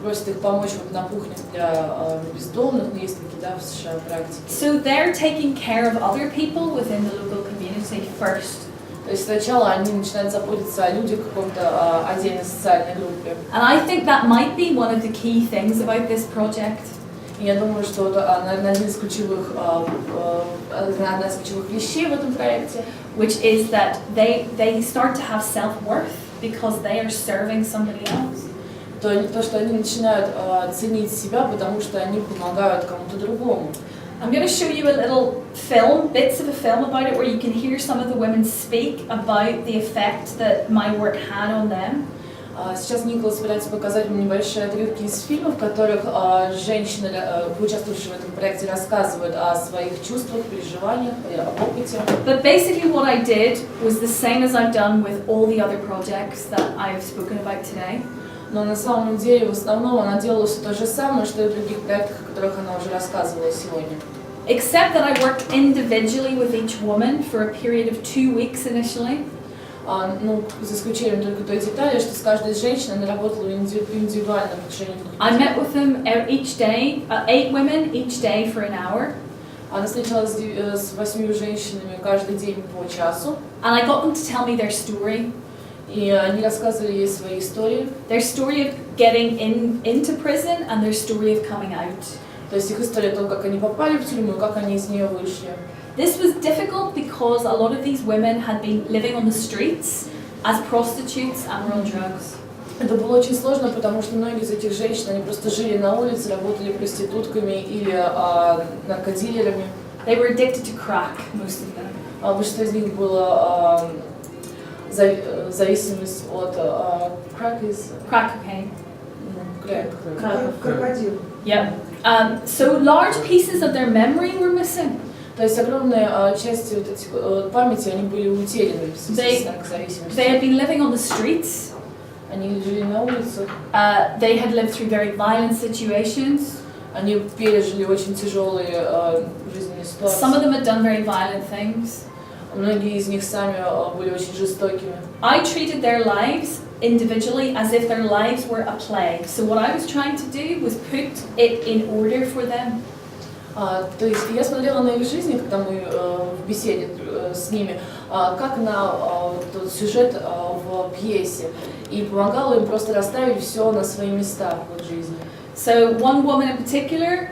просят их помочь вот на кухне для бездомных, но есть такие, да, в США практики. So they're taking care of other people within the local community first. То есть сначала они начинают заботиться о людях в каком-то отдельной социальной группе. And I think that might be one of the key things about this project. И я думаю, что это, наверное, одна из ключевых вещей в этом проекте. Which is that they start to have self-worth because they are serving somebody else. То, что они начинают ценить себя, потому что они помогают кому-то другому. I'm going to show you a little film, bits of a film about it, where you can hear some of the women speak about the effect that my work had on them. Сейчас Никола собирается показать мне небольшие отрывки из фильмов, в которых женщины, участвующие в этом проекте, рассказывают о своих чувствах, переживаниях, об опыте. But basically what I did was the same as I've done with all the other projects that I've spoken about today. Но на самом деле в основном она делала все то же самое, что и в других проектах, о которых она уже рассказывала сегодня. Except that I worked individually with each woman for a period of 2 weeks initially. Ну, за исключением только той детали, что с каждой женщиной она работала индивидуально в течение 2 I met with them each day, 8 women each day for an hour. Она встречалась с 8 женщинами каждый день по часу. And I got them to tell me their story. И они рассказывали ей свои истории. Their story of getting into prison and their story of coming out. То есть их история о том, как они попали в тюрьму, как они из нее вышли. This was difficult because a lot of these women had been living on the streets as prostitutes and were on drugs. Это было очень сложно, потому что многие из этих женщин, они просто жили на улице, работали проститутками или наркодилерами. They were addicted to crack, most of them. Большинство из них было зависимость от crack cocaine. Крокодил. Yeah. So large pieces of their memory were missing. То есть огромные части вот этих памяти, они были утеряны в связи с наркозависимостью. They had been living on the streets. Они жили на улицах. They had lived through very violent situations. Они пережили очень тяжелые жизненные ситуации. Some of them had done very violent things. Многие из них сами были очень жестокими. I treated their lives individually as if their lives were a play. So what I was trying to do was put it in order for them. То есть я смотрела на их жизни, когда мы в беседе с ними, как на тот сюжет в пьесе, и помогала им просто расставить все на свои места в их жизни. So one woman in particular,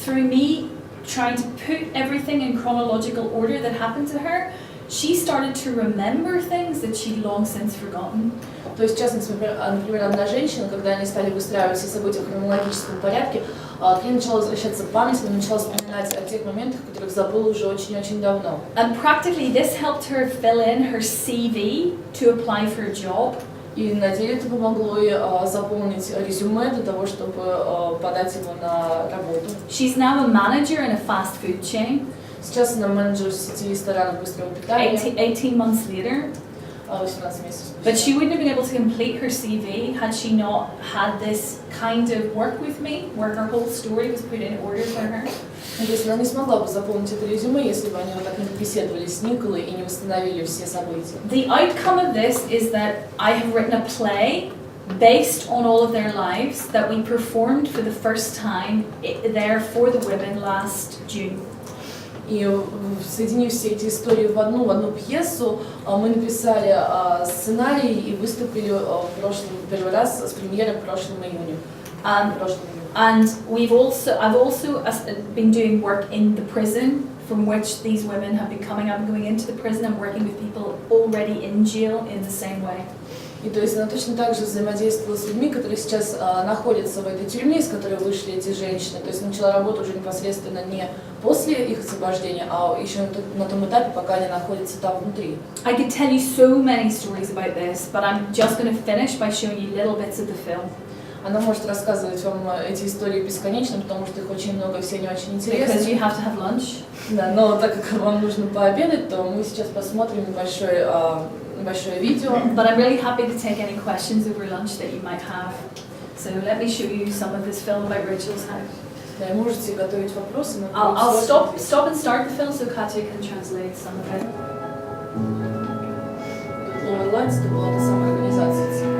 through me trying to put everything in chronological order that happened to her, she started to remember things that she'd long since forgotten. То есть, в частности, например, одна женщина, когда они стали выстраивать все события в хронологическом порядке, к ней начала возвращаться память, она начала вспоминать о тех моментах, которых забыла уже очень-очень давно. And practically this helped her fill in her CV to apply for a job. И на деле это помогло ей заполнить резюме для того, чтобы подать его на работу. She's now a manager in a fast food chain. Сейчас она менеджер в сети ресторанов быстрого питания. 18 months later. 18 месяцев спустя. But she wouldn't have been able to complete her CV had she not had this kind of work with me, where her whole story was put in order for her. То есть она не смогла бы заполнить это резюме, если бы они вот так не беседовали с Николой и не восстановили все события. The outcome of this is that I have written a play based on all of their lives that we performed for the first time there for the women last June. И соединив все эти истории в одну пьесу, мы написали сценарий и выступили первый раз с премьерой в прошлом июне. And I've also been doing work in the prison from which these women have been coming up and going into the prison and working with people already in jail in the same way. И то есть она точно так же взаимодействовала с людьми, которые сейчас находятся в этой тюрьме, из которой вышли эти женщины. То есть начала работу уже непосредственно не после их освобождения, а еще на том этапе, пока они находятся там внутри. I could tell you so many stories about this, but I'm just going to finish by showing you little bits of the film. Она может рассказывать вам эти истории бесконечно, потому что их очень много, все они очень интересны. Because you have to have lunch. Да, но так как вам нужно пообедать, то мы сейчас посмотрим небольшое видео. But I'm really happy to take any questions over lunch that you might have. So let me show you some of this film about Rachel's house. Да, и можете готовить вопросы. I'll stop and start the film so Katya can translate some of it. Это была та самая организация.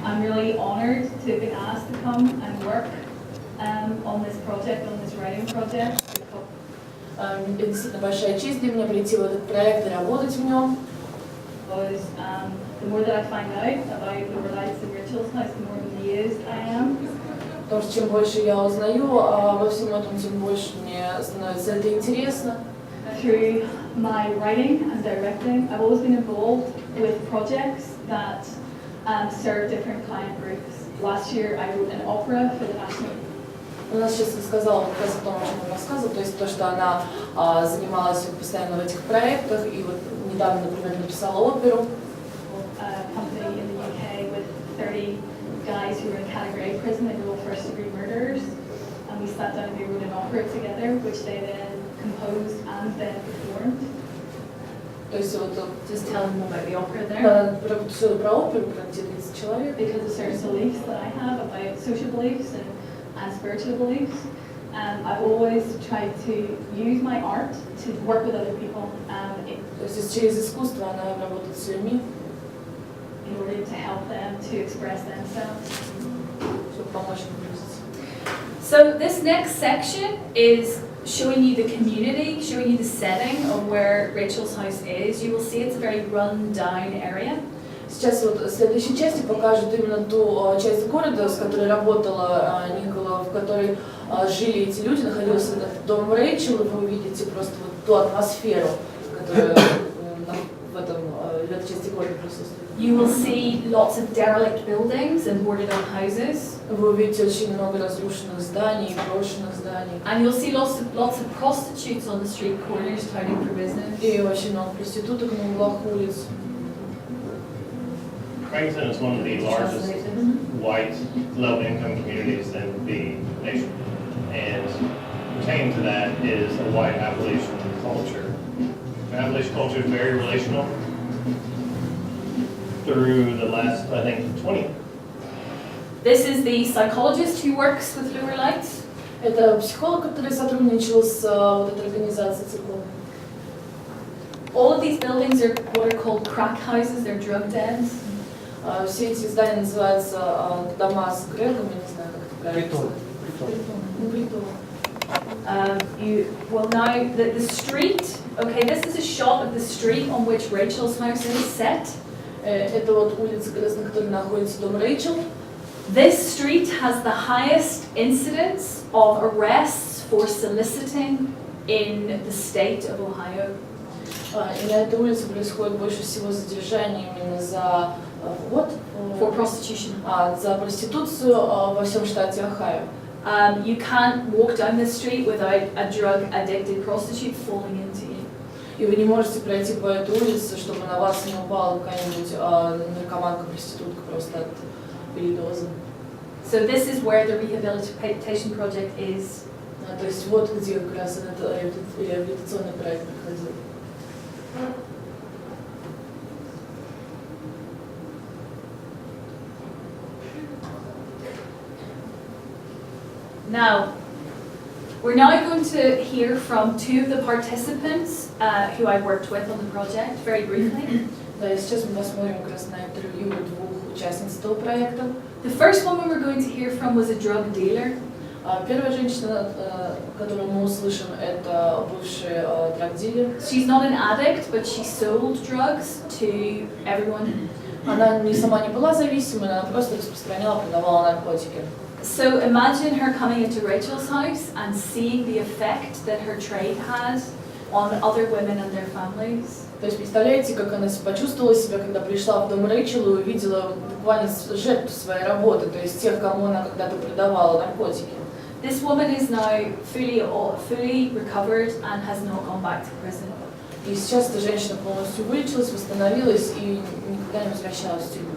I'm really honoured to have been asked to come and work on this project, on this writing project. Это действительно большая честь для меня прийти в этот проект и работать в нем. Because the more that I find out about the lives of Rachel's house, the more amazed I am. Потому что чем больше я узнаю во всем этом, тем больше мне становится это интересно. Through my writing and directing, I've always been involved with projects that serve different client groups. Last year, I wrote an opera for the National. Она сейчас рассказала как раз о том, о чем она рассказывала, то есть то, что она занималась постоянно в этих проектах, и вот недавно, например, написала оперу. A company in the UK with 30 guys who were in category A prison, they were all first-degree murderers, and we sat down and we wrote an opera together, which they then composed and then performed. То есть вот Just tell them about the opera there. про оперу, про те 30 человек. Because of certain beliefs that I have about social beliefs and spiritual beliefs. I've always tried to use my art to work with other people То есть через искусство она работает с людьми, in order to help them to express themselves. чтобы помочь им выразиться. So this next section is showing you the community, showing you the setting of where Rachel's house is. You will see it's a very run-down area. Сейчас вот в следующей части покажут именно ту часть города, с которой работала Никола, в которой жили эти люди, находился этот дом Рэйчел, и вы увидите просто вот ту атмосферу, которая в этой части города присутствует. You will see lots of derelict buildings and boarded-up houses. Вы увидите очень много разрушенных зданий, брошенных зданий. And you'll see lots of prostitutes on the street corners touting for business. И очень много проституток на углах улиц. Cranston is one of the largest white, low-income communities in the nation, and pertaining to that is a white Appalachian culture. The Appalachian culture is very relational through the last, I think, 20. This is the psychologist who works with Lower Lights. Это психолог, который сотрудничал с вот этой организацией церковной. All of these buildings are what are called crack houses, they're drug dens. Все эти здания называются дома с Грегом, я не знаю, как это правильно. Притон. You will now, the street, okay, this is a shot of the street on which Rachel's house is set. Это вот улица, на которой находится дом Рэйчел. This street has the highest incidence of arrests for soliciting in the state of Ohio. И на этой улице происходит больше всего задержаний именно за вход, For prostitution. за проституцию во всем штате Ohio. You can't walk down this street without a drug-addicted prostitute falling into you. И вы не можете пройти по этой улице, чтобы на вас не упала какая-нибудь наркоманка-проститутка просто от передоза. So this is where the rehabilitation project is. То есть вот где как раз этот реабилитационный проект проходил. Now, we're now going to hear from two of the participants who I worked with on the project, very briefly. Да, и сейчас мы посмотрим как раз на интервью двух участниц этого проекта. The first woman we're going to hear from was a drug dealer. Первая женщина, которую мы услышим, это бывший драгдилер. She's not an addict, but she sold drugs to everyone. Она сама не была зависимой, она просто распространяла, продавала наркотики. So imagine her coming into Rachel's house and seeing the effect that her trade had on other women and their families. То есть представляете, как она почувствовала себя, когда пришла в дом Рэйчел и увидела буквально жертву своей работы, то есть тех, кому она когда-то продавала наркотики. This woman is now fully recovered and has not gone back to prison. И сейчас эта женщина полностью вылечилась, восстановилась и никогда не возвращалась в тюрьму.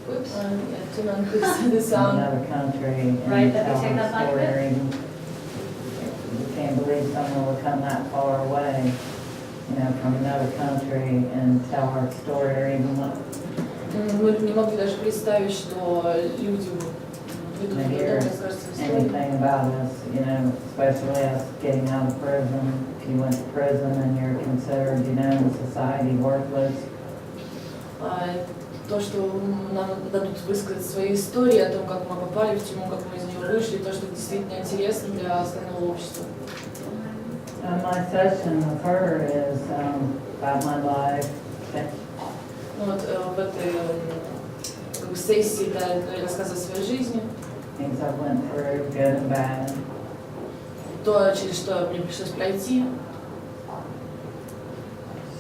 Whoops. The sound. Another country and Right, let me tell take her that back a story. bit. You can't believe someone would come that far away, you know, from another country and tell her story or even what. Мы не могли даже представить, что люди придут в hear дом и расскажут свою историю. anything about us, you know, especially us getting out of prison. If you went to prison and you're considered, you know, in society worthless. То, что нам дадут высказать свои истории о том, как мы попали в тюрьму, как мы из нее вышли, то, что действительно интересно для остального общества. My session with her is about my life. Ну вот в этой как бы, сессии да, рассказ о своей жизни, Things I went through, good and bad. то, через что мне пришлось пройти.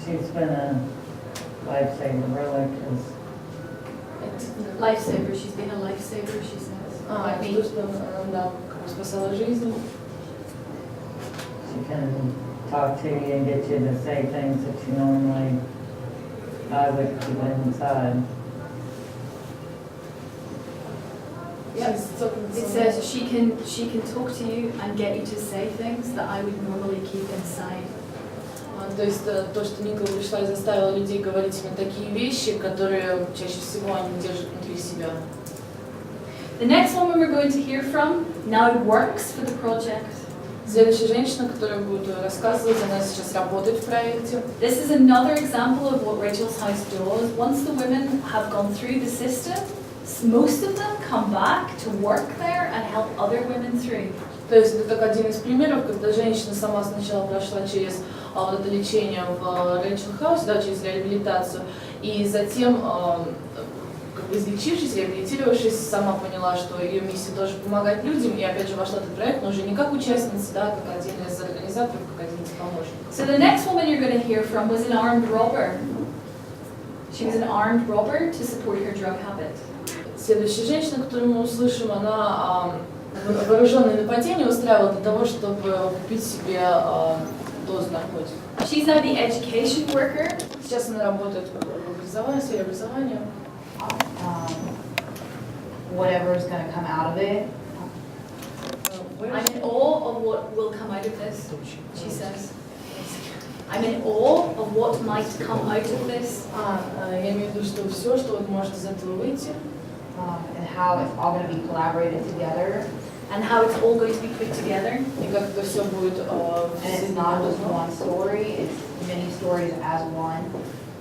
She's been a lifesaver, really, because Lifesaver, she's been a lifesaver, she says. Like me. То, что она как бы спасала жизнь. she can talk to you and get you to say things that you normally would keep inside. Yep. It says she can talk to you and get you to say things that I would normally keep inside. То есть то, что Никола пришла и заставила людей говорить именно такие вещи, которые чаще всего они держат внутри себя. The next woman we're going to hear from now works for the project. Следующая женщина, которая будет рассказывать, она сейчас работает в проекте. This is another example of what Rachel's House does. Once the women have gone through the system, most of them come back to work there and help other women through. То есть это как один из примеров, когда женщина сама сначала прошла через вот это лечение в Rachel's House, да, через реабилитацию, и затем, как бы излечившись, реабилитировавшись, сама поняла, что ее миссия тоже помогать людям, и опять же вошла в этот проект, но уже не как участница, да, как отдельная из организаторов, как один из помощников. So the next woman you're going to hear from was an armed robber. She was an armed robber to support her drug habit. Следующая женщина, которую мы услышим, она вооруженное нападение устраивала для того, чтобы купить себе дозу наркотиков. She's now the education worker. Сейчас она работает в образовании, в сфере образования. Whatever is going to come out of it. I'm in awe of what will come out of this, she says. I'm in awe of what might come out of this. Я имею в виду, что все, что вот может из этого выйти. And how it's all going to be collaborated together. And how it's all going to be put together. И как это все будет. And it's not just one story, it's many stories as one.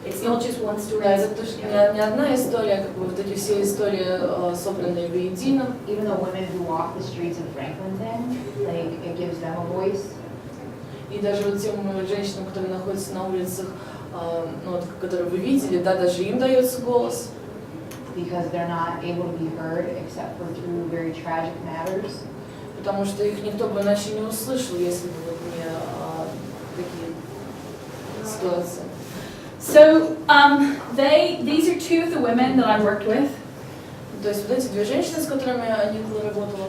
It's not just one story. Да, это не одна история, как бы вот эти все истории собранные воедино. Even the women who walk the streets of Franklinton, like it gives them a voice. И даже вот тем женщинам, которые находятся на улицах, ну, вот, которые вы видели, да, даже им дается голос. Because they're not able to be heard except for through very tragic matters. Потому что их никто бы иначе не услышал, если бы вот не такие ситуации. So these are two of the women that I worked with. То есть вот эти две женщины, с которыми Никола работала.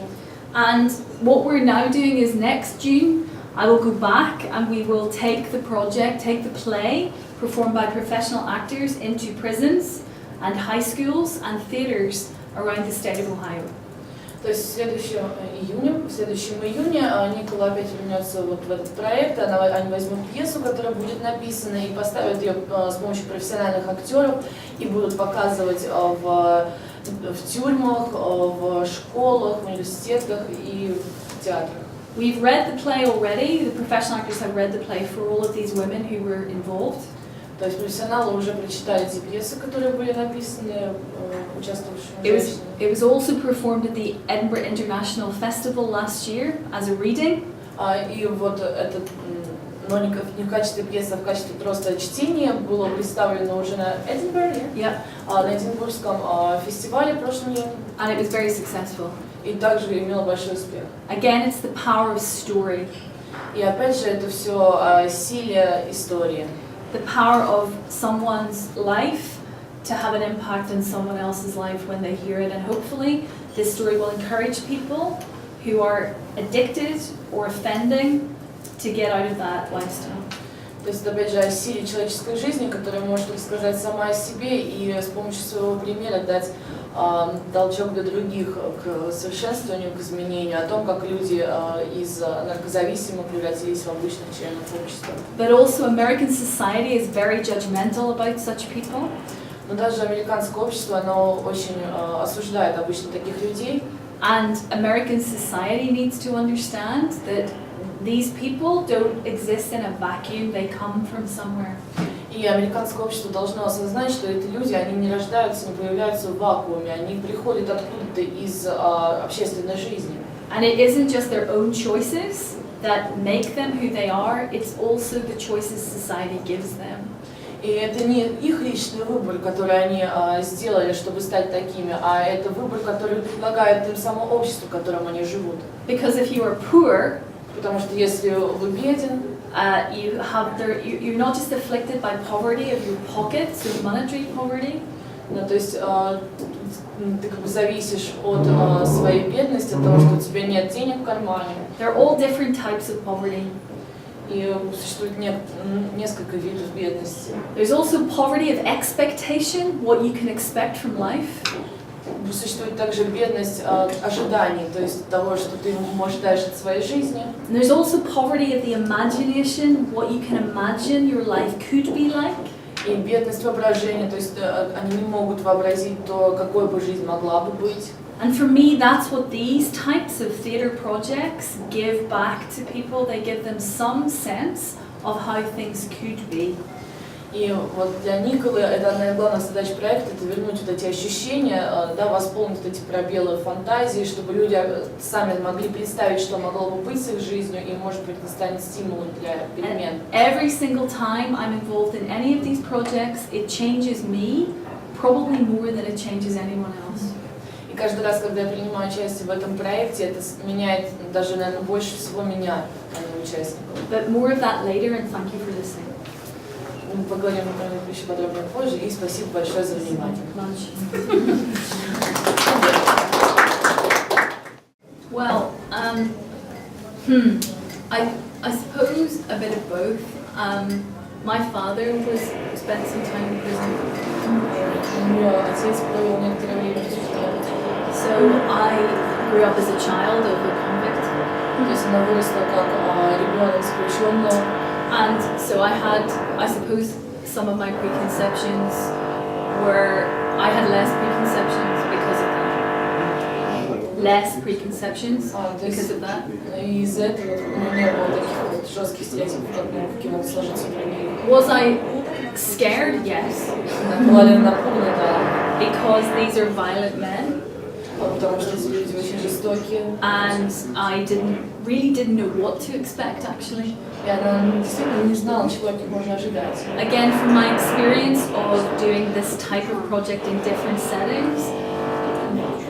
And what we're now doing is next June, I will go back and we will take the project, take the play performed by professional actors into prisons and high schools and theatres around the state of Ohio. То есть в следующем июне Никола опять вернется вот в этот проект, они возьмут пьесу, которая будет написана, и поставят ее с помощью профессиональных актеров, и будут показывать в тюрьмах, в школах, в университетах и в театрах. We've read the play already, the professional actors have read the play for all of these women who were involved. То есть профессионалы уже прочитали те пьесы, которые были написаны участвовавшими женщинами. It was also performed at the Edinburgh International Festival last year as a reading. И вот это, но не в качестве пьесы, а в качестве просто чтения было представлено уже на Эдинбурге, на Эдинбургском фестивале прошлым летом. And it was very successful. И также имело большой успех. Again, it's the power of story. И опять же, это все сила истории. The power of someone's life to have an impact on someone else's life when they hear it, and hopefully this story will encourage people who are addicted or offending to get out of that lifestyle. То есть, опять же, о силе человеческой жизни, которая может рассказать сама о себе и с помощью своего примера дать толчок для других к совершенствованию, к изменению, о том, как люди из наркозависимых превратились в обычных членов общества. But also American society is very judgmental about such people. Но даже американское общество, оно очень осуждает обычно таких людей. And American society needs to understand that these people don't exist in a vacuum, they come from somewhere. И американское общество должно осознать, что эти люди, они не рождаются, не появляются в вакууме, они приходят откуда-то из общественной жизни. And it isn't just their own choices that make them who they are, it's also the choices society gives them. И это не их личный выбор, который они сделали, чтобы стать такими, а это выбор, который предлагает им само общество, в котором они живут. Because if you are poor, потому что если вы беден, you're not just afflicted by poverty of your pockets, so monetary poverty. То есть ты как бы зависишь от своей бедности, от того, что у тебя нет денег в кармане. There are all different types of poverty. И существует несколько видов бедности. There's also poverty of expectation, what you can expect from life. Существует также бедность от ожиданий, то есть того, что ты ожидаешь от своей жизни. And there's also poverty of the imagination, what you can imagine your life could be like. И бедность воображения, то есть они не могут вообразить то, какой бы жизнь могла бы быть. And for me, that's what these types of theatre projects give back to people. They give them some sense of how things could be. И вот для Николы это одна из главных задач проекта, это вернуть вот эти ощущения, да, восполнить эти пробелы фантазии, чтобы люди сами могли представить, что могло бы быть с их жизнью, и, может быть, это станет стимулом для перемен. Every single time I'm involved in any of these projects, it changes me, probably more than it changes anyone else. И каждый раз, когда я принимаю участие в этом проекте, это меняет даже, наверное, больше всего меня, а не участников. But more of that later, and thank you for listening. Мы поговорим об этом еще подробнее позже, и спасибо большое за внимание. Well, I suppose a bit of both. My father spent some time in prison. У нее отец провел некоторое время в тюрьме. So I grew up as a child of a convict. То есть она выросла как ребенок заключенного. And so I had, I suppose, some of my preconceptions were, I had less preconceptions because of that. Less preconceptions because of that. И из этого у меня не было таких вот жестких стереотипов, какие могут сложиться в других. Was I scared? Yes. Была ли она напугана? Да. Because these are violent men. Потому что эти люди очень жестокие. And I really didn't know what to expect actually. И она действительно не знала, чего от них можно ожидать. Again, from my experience of doing this type of project in different settings,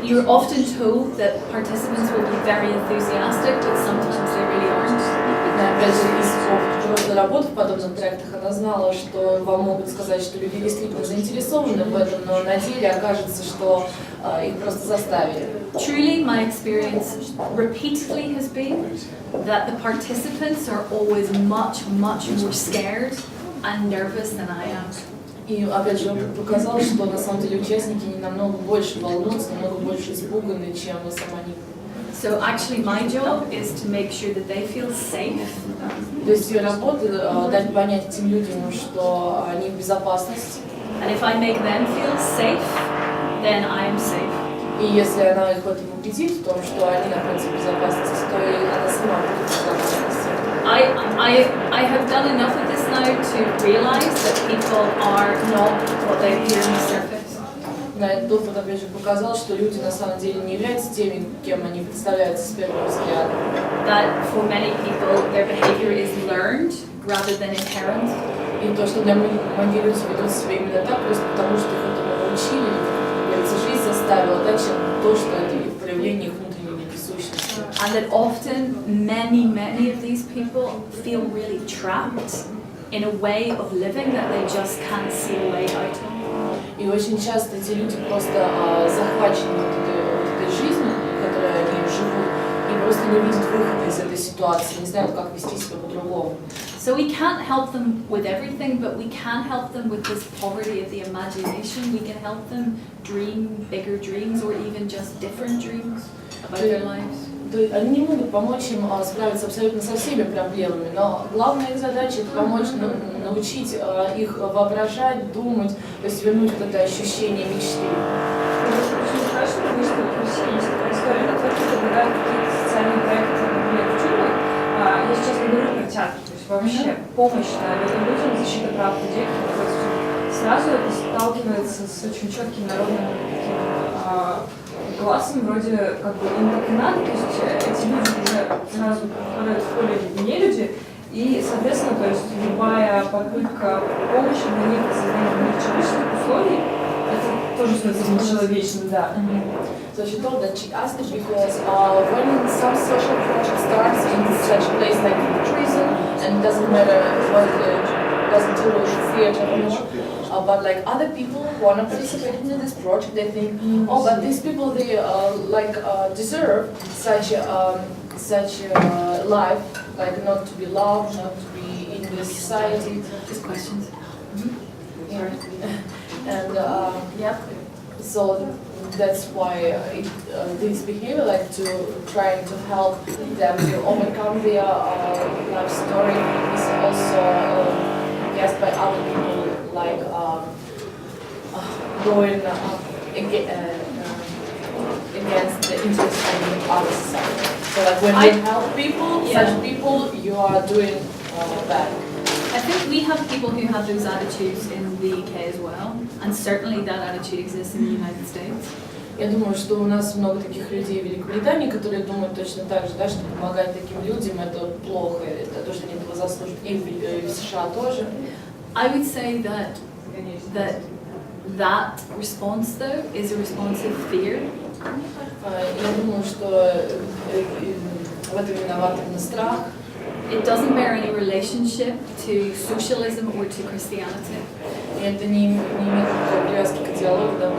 you're often told that participants will be very enthusiastic, but sometimes they really aren't. Опять же, из опыта прошлой работы в подобных проектах она знала, что вам могут сказать, что люди действительно заинтересованы в этом, но на деле окажется, что их просто заставили. Truly, my experience repeatedly has been that the participants are always much more scared and nervous than I am. И опять же, опыт показал, что на самом деле участники не намного больше волнуются, намного больше испуганы, чем сама Никола. So actually, my job is to make sure that they feel safe. То есть ее работа дать понять этим людям, что они в безопасности. And if I make them feel safe, then I am safe. И если она их в этом убедит, в том, что они находятся в безопасности, то и она сама будет в безопасности. I have done enough of this now to realize that people are not what they appear on the surface. Этот опыт, опять же, показал, что люди на самом деле не являются теми, кем они представляются с первого взгляда. That for many people, their behavior is learned rather than inherent. И то, что для многих люди ведут себя именно так, просто потому что их этому научили, и жизнь заставила, да, чем то, что это их проявление их внутренней присущности. And that often many of these people feel really trapped in a way of living that they just can't see a way out of. И очень часто эти люди просто захвачены этой жизнью, в которой они живут, и просто не видят выхода из этой ситуации, не знают, как вести себя по-другому. So we can't help them with everything, but we can help them with this poverty of the imagination. We can help them dream bigger dreams or even just different dreams about their lives. Они не могут помочь им справиться абсолютно со всеми проблемами, но главная их задача — это помочь научить их воображать, думать, то есть вернуть вот это ощущение мечты. Очень страшно, что в России есть такая история, на то, что предлагают какие-то социальные проекты, например, в тюрьмах. Я сейчас не говорю про театр, то есть вообще помощь бедным людям, защита прав людей, которые находятся в тюрьме. Сразу это сталкивается с очень четким народным классом, вроде как бы им так и надо, то есть эти люди уже сразу попадают в поле нелюди, и, соответственно, то есть любая попытка помощи для них создания человеческих условий, это тоже становится нечеловечным, да. So she told that she asked it because when some social project starts in such a place like the prison, and it doesn't matter what it doesn't do with theater anymore, but like other people who are not participating in this project, they think, oh, but these people, they deserve such a life, like not to be loved, not to be in this society. Just questions. And yeah. So that's why this behavior, like to trying to help them to overcome their life story, is also guessed by other people, like going against the interest of other society. So like when you help people, such people, you are doing bad. I think we have people who have those attitudes in the UK as well, and certainly that attitude exists in the United States. Я думаю, что у нас много таких людей в Великобритании, которые думают точно так же, да, что помогать таким людям это плохо, это то, что они этого заслуживают, и в США тоже. I would say that response though is a response of fear. Я думаю, что в этом виноват именно страх. It doesn't bear any relationship to socialism or to Christianity. И это не имеет никакой привязки к идеологии, да,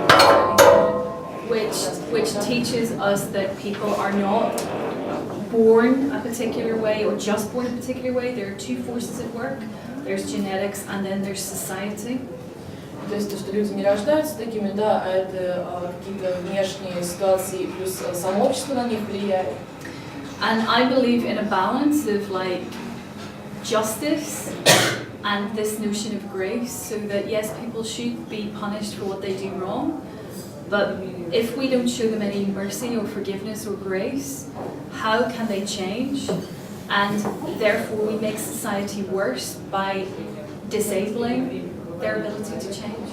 which teaches us that people are not born a particular way or just born a particular way. There are two forces at work. There's genetics and then there's society. То есть то, что люди не рождаются такими, да, а это какие-то внешние ситуации, плюс само общество на них влияет. And I believe in a balance of like justice and this notion of grace, so that yes, people should be punished for what they do wrong, but if we don't show them any mercy or forgiveness or grace, how can they change? And therefore we make society worse by disabling their ability to change.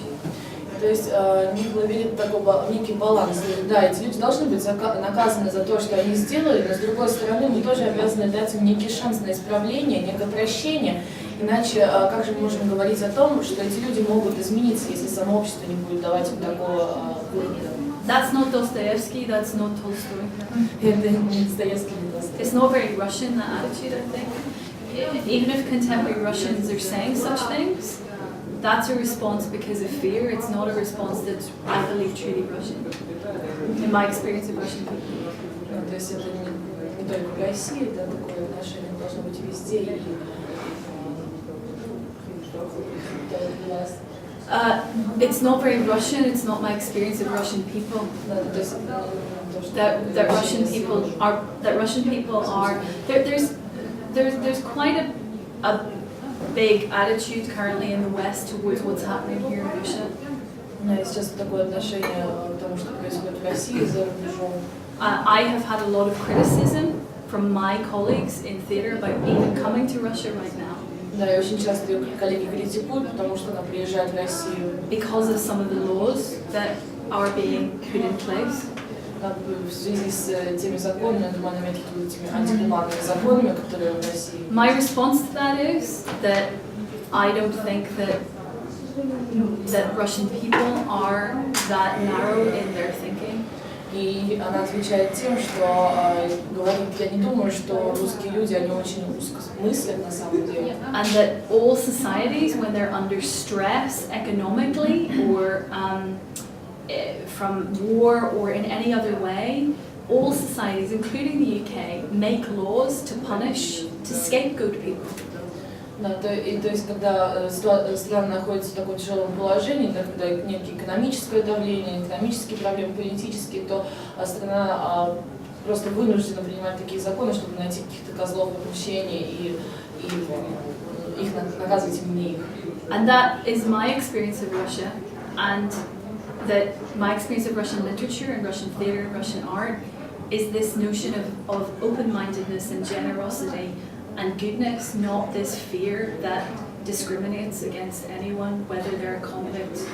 То есть Никола видит такой некий баланс. Да, эти люди должны быть наказаны за то, что они сделали, но с другой стороны мы тоже обязаны дать им некий шанс на исправление, некое прощение. Иначе как же мы можем говорить о том, что эти люди могут измениться, если само общество не будет давать им такого выхода? That's not Dostoevsky, that's not Tolstoy. Это не Достоевский, не Толстой. It's not very Russian, that attitude, I think. Even if contemporary Russians are saying such things, that's a response because of fear. It's not a response that's, I believe, truly Russian. In my experience of Russian people. То есть это не только в России, это такое отношение должно быть везде. It's not very Russian. It's not my experience of Russian people. That Russian people are. There's quite a big attitude currently in the West towards what's happening here in Russia. Сейчас такое отношение к тому, что происходит в России за рубежом. I have had a lot of criticism from my colleagues in theatre about even coming to Russia right now. Да, и очень часто ее коллеги критикуют, потому что она приезжает в Россию. Because of some of the laws that are being put in place. В связи с теми законами, этими антигуманными законами, которые в России. My response to that is that I don't think that Russian people are that narrow in their thinking. И она отвечает тем, что говорит, я не думаю, что русские люди, они очень узко мыслят на самом деле. And that all societies, when they're under stress economically or from war or in any other way, all societies, including the UK, make laws to punish, to scapegoat people. Да, то есть, когда страна находится в таком тяжелом положении, да, когда некое экономическое давление, экономические проблемы, политические, то страна просто вынуждена принимать такие законы, чтобы найти каких-то козлов отмщения и их наказывать именно их. And that is my experience of Russia, and that my experience of Russian literature and Russian theatre and Russian art is this notion of open-mindedness and generosity and goodness, not this fear that discriminates against anyone, whether they're a convict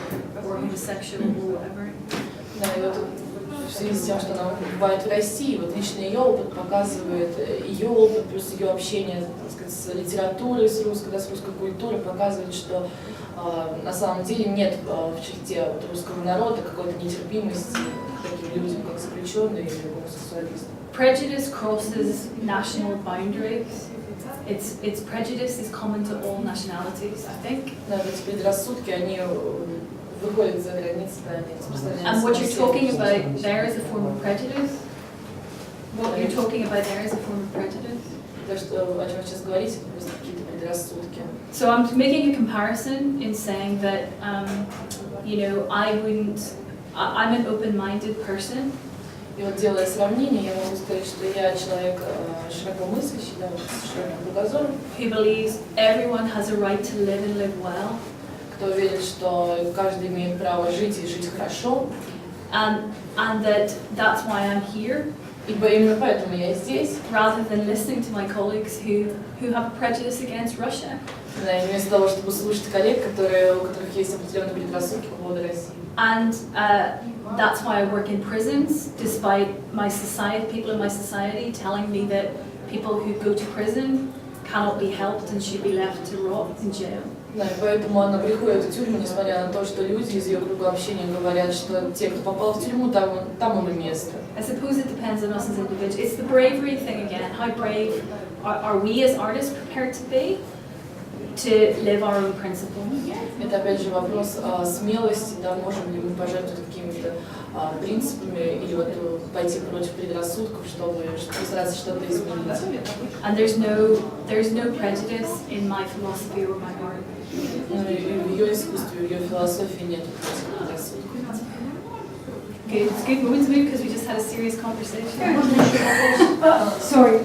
or homosexual or whatever. Да, и вот в связи с тем, что она бывает в России, вот лично ее опыт показывает, ее опыт плюс ее общение, так сказать, с литературой, с русской культурой показывает, что на самом деле нет в черте русского народа какой-то нетерпимости к таким людям, как заключенные или гомосексуалисты. Prejudice crosses national boundaries. Its prejudice is common to all nationalities, I think. Да, эти предрассудки, они выходят за границы, да, они распространяются. And what you're talking about there is a form of prejudice. What you're talking about there is a form of prejudice. То, что, о чем вы сейчас говорите, это просто какие-то предрассудки. So I'm making a comparison in saying that, you know, I wouldn't I'm an open-minded person. И вот делая сравнение, я могу сказать, что я человек широко мыслящий, да, с широким кругозором. Who believes everyone has a right to live and live well. Кто верит, что каждый имеет право жить и жить хорошо. And that's why I'm here. И именно поэтому я здесь. Rather than listening to my colleagues who have a prejudice against Russia. Да, и вместо того, чтобы слушать коллег, у которых есть определенные предрассудки по поводу России. And that's why I work in prisons, despite my society, people in my society telling me that people who go to prison cannot be helped and should be left to rot in jail. Да, и поэтому она приходит в тюрьму, несмотря на то, что люди из ее круга общения говорят, что те, кто попал в тюрьму, там им и место. I suppose it depends on us as individuals. It's the bravery thing again. How brave are we as artists prepared to be to live our own principles? Это опять же вопрос смелости, да, можем ли мы пожертвовать какими-то принципами или вот пойти против предрассудков, чтобы постараться что-то изменить. And there's no prejudice in my philosophy or my art. Ну и в ее искусстве, в ее философии нет предрассудков. Good. It's a good moment to move because we just had a serious conversation. Sorry.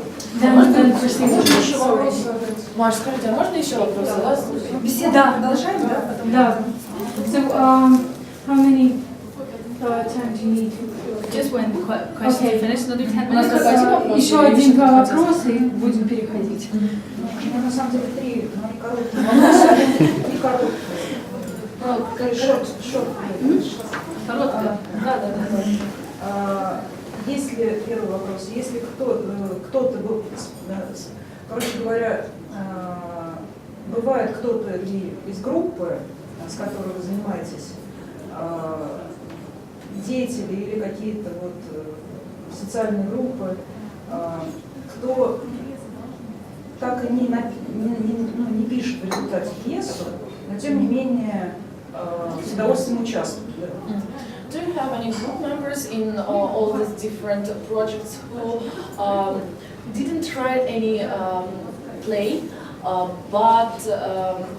Маш, скажите, а можно еще вопрос у вас? Беседа продолжаем, да? Да. So, how many times you need? Just when questions are finished, another 10 У нас minutes. только один вопрос. Еще один-два вопроса и будем переходить. Ну, на самом деле, 3, но не короткие. Не короткие. Короткая. Да. Если, первый вопрос, если кто-то был, короче говоря, бывает кто-то из группы, с которой вы занимаетесь, деятели или какие-то вот социальные группы, кто так и не пишет в результате пьесу, но тем не менее с удовольствием участвует. Do you have any group members in all these different projects who didn't write any play, but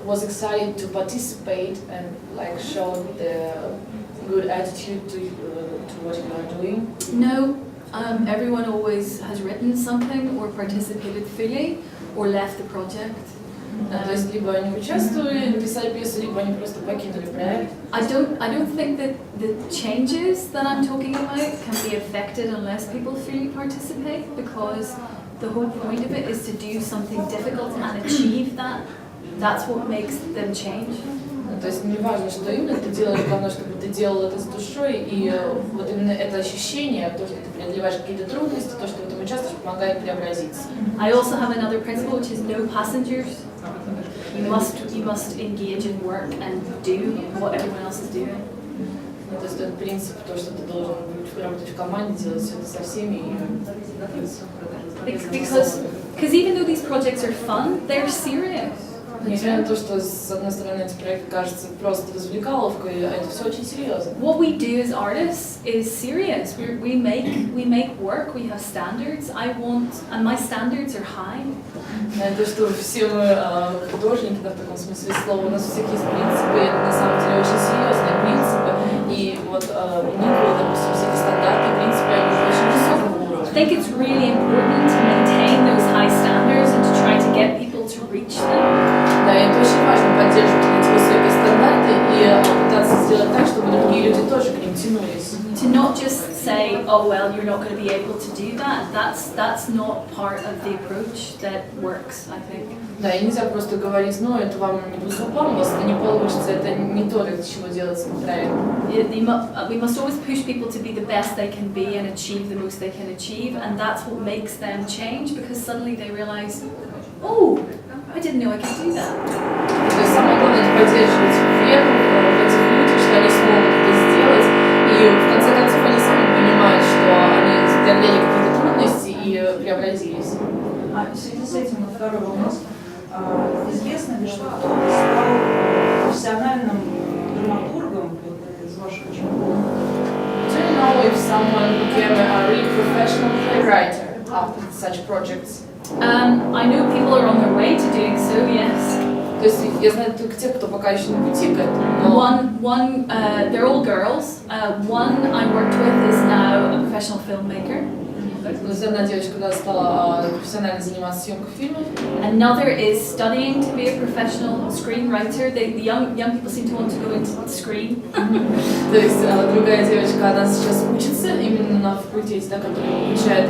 was excited to participate and like show the good attitude to what you are doing? No, everyone always has written something or participated fully or left the project. То есть либо они участвовали, написали пьесу, либо они просто покинули проект. I don't think that the changes that I'm talking about can be affected unless people fully participate, because the whole point of it is to do something difficult and achieve that. That's what makes them change. То есть не важно, что именно ты делаешь, главное, чтобы ты делал это с душой, и вот именно это ощущение, то, что ты преодолеваешь какие-то трудности, то, что в этом участвуешь, помогает преобразиться. I also have another principle, which is no passengers. You must engage in work and do what everyone else is doing. То есть этот принцип, то, что ты должен работать в команде, делать все это со всеми. Because even though these projects are fun, they're serious. Несмотря на то, что с одной стороны эти проекты кажутся просто развлекаловкой, а это все очень серьезно. What we do as artists is serious. We make work. We have standards. And my standards are high. То, что все мы художники, да, в таком смысле слова, у нас у всех есть принципы, это на самом деле очень серьезные принципы. И вот у Николы, допустим, все эти стандарты, принципы, они очень высокого уровня. I think it's really important to maintain those high standards and to try to get people to reach them. Да, и это очень важно поддерживать эти высокие стандарты и пытаться сделать так, чтобы другие люди тоже к ним тянулись. To not just say, oh well, you're not going to be able to do that. That's not part of the approach that works, I think. Да, и нельзя просто говорить, ну это вам не по зубам, у вас это не получится, это не то, для чего делается проект. We must always push people to be the best they can be and achieve the most they can achieve, and that's what makes them change, because suddenly they realize, oh, I didn't know I could do that. То есть самое главное это поддерживать веру в этих людях, что они смогут это сделать, и в конце концов они сами понимают, что они преодолели какие-то трудности и преобразились. В связи с этим второй вопрос. Известно ли, что кто-то стал профессиональным драматургом из ваших учеников? Do you know if someone became a really professional playwright after such projects? I know people are on their way to doing so, yes. То есть я знаю только тех, кто пока еще на пути к этому, но they're all girls. One I worked with is now a professional filmmaker. Одна девочка стала профессионально заниматься съемкой фильмов. Another is studying to be a professional screenwriter. The young people seem to want to go into screen. То есть другая девочка, она сейчас учится именно на факультете, да, который обучает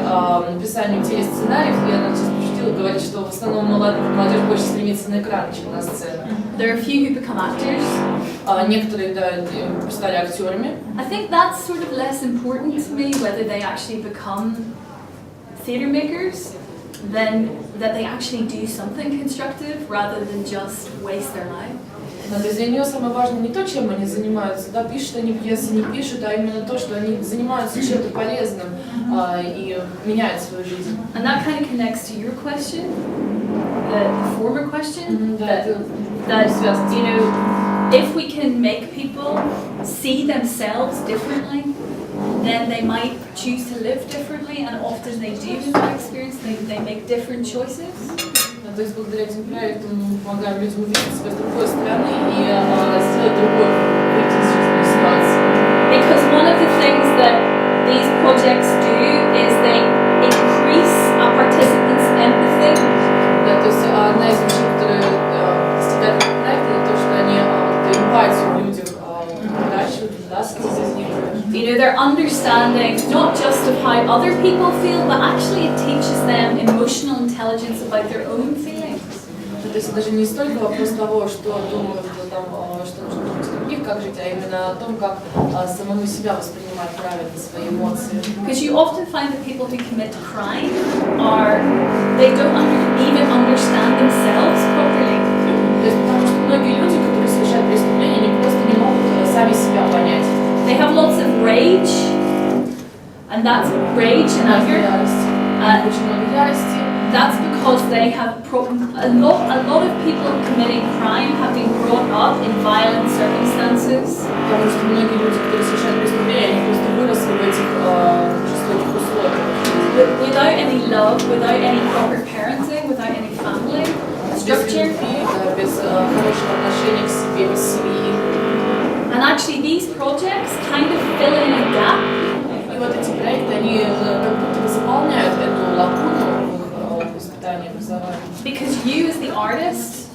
написанию телесценариев, и она сейчас пошутила, говорит, что в основном молодежь больше стремится на экран, чем на сцену. There are a few who become actors. Некоторые, да, стали актерами. I think that's sort of less important to me, whether they actually become theatre makers, than that they actually do something constructive rather than just waste their life. Но для нее самое важное не то, чем они занимаются, да, пишут они пьесы, не пишут, а именно то, что они занимаются чем-то полезным и меняют свою жизнь. And that kind of connects to your question, the former question, that you know, if we can make people see themselves differently, then they might choose to live differently, and often they do in my experience, they make different choices. То есть благодаря этим проектам мы помогаем людям увидеть себя с другой стороны и сделать другой, выйти из жизненной ситуации. Because one of the things that these projects do is they increase a participant's empathy. Да, то есть одна из вещей, которые достигают этого проекта, это то, что они эмпатию в людях выращивают, вытаскивают из них. You know, their understanding not just of how other people feel, but actually it teaches them emotional intelligence about their own feelings. То есть даже не столько вопрос того, что думают, там, что нужно думать о других, как жить, а именно о том, как самому себя воспринимать правильно свои эмоции. Because you often find that people who commit crime they don't even understand themselves properly. То есть потому что многие люди, которые совершают преступления, они просто не могут сами себя понять. They have lots of rage, and that's rage and anger. That's because they have a lot of people committing crime have been brought up in violent circumstances. Потому что многие люди, которые совершают преступления, они просто выросли в этих жестоких условиях. Without any love, without any proper parenting, without any family structure. Без хорошего отношения к себе, без семьи. And actually these projects kind of fill in a gap. И вот эти проекты, они как будто бы заполняют эту лакуну в воспитании, образовании. Because you as the artist,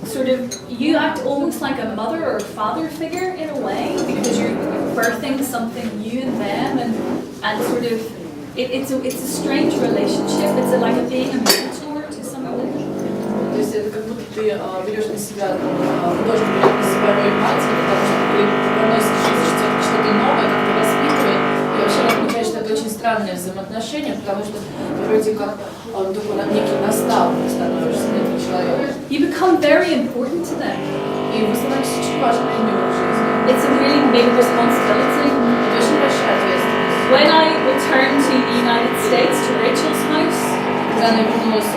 sort of, you act almost like a mother or father figure in a way, because you're birthing something new in them, and sort of, it's a strange relationship. It's like being a mentor to someone. То есть это как будто ты берешь на себя, художник берет на себя роль матери, потому что ты приносишь жизнь что-то новое, как-то воспитывает. И вообще надо отмечать, что это очень странное взаимоотношение, потому что ты вроде как такой некий наставник становишься на этого человека. You become very important to them. И вы становитесь очень важными для них в жизни. It's a really big responsibility. Это очень большая ответственность. When I returned to the United States, to Rachel's house, Когда я вернулась в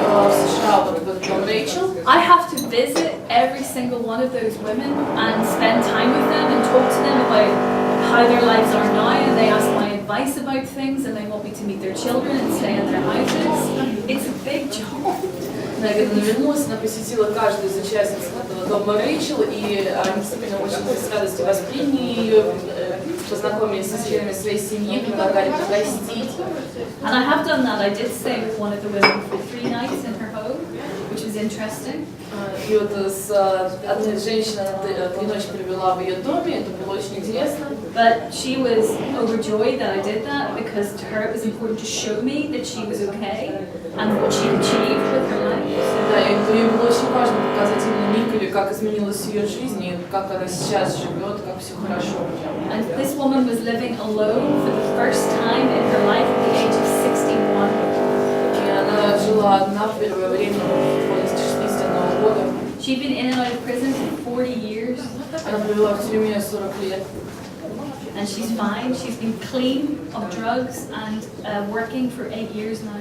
США, вот в дом Рэйчел, I have to visit every single one of those women and spend time with them and talk to them about how their lives are now, and they ask my advice about things, and they want me to meet their children and stay in their houses. It's a big job. Когда она вернулась, она посетила каждую из участниц этого дома Рэйчел, и они действительно очень с радостью восприняли ее, познакомились со членами своей семьи, предлагали погостить. And I have done that. I did stay with one of the women for 3 nights in her home, which was interesting. И вот с одной женщиной она 3 ночи провела в ее доме, это было очень интересно. But she was overjoyed that I did that, because to her it was important to show me that she was okay and what she achieved with her life. Да, и ей было очень важно показать именно Николе, как изменилась ее жизнь, и как она сейчас живет, как все хорошо. And this woman was living alone for the first time in her life at the age of 61. И она жила одна в первое время, в возрасте 61 года. She'd been in and out of prison for 40 years. Она провела в тюрьме 40 лет. And she's fine. She's been clean of drugs and working for 8 years now.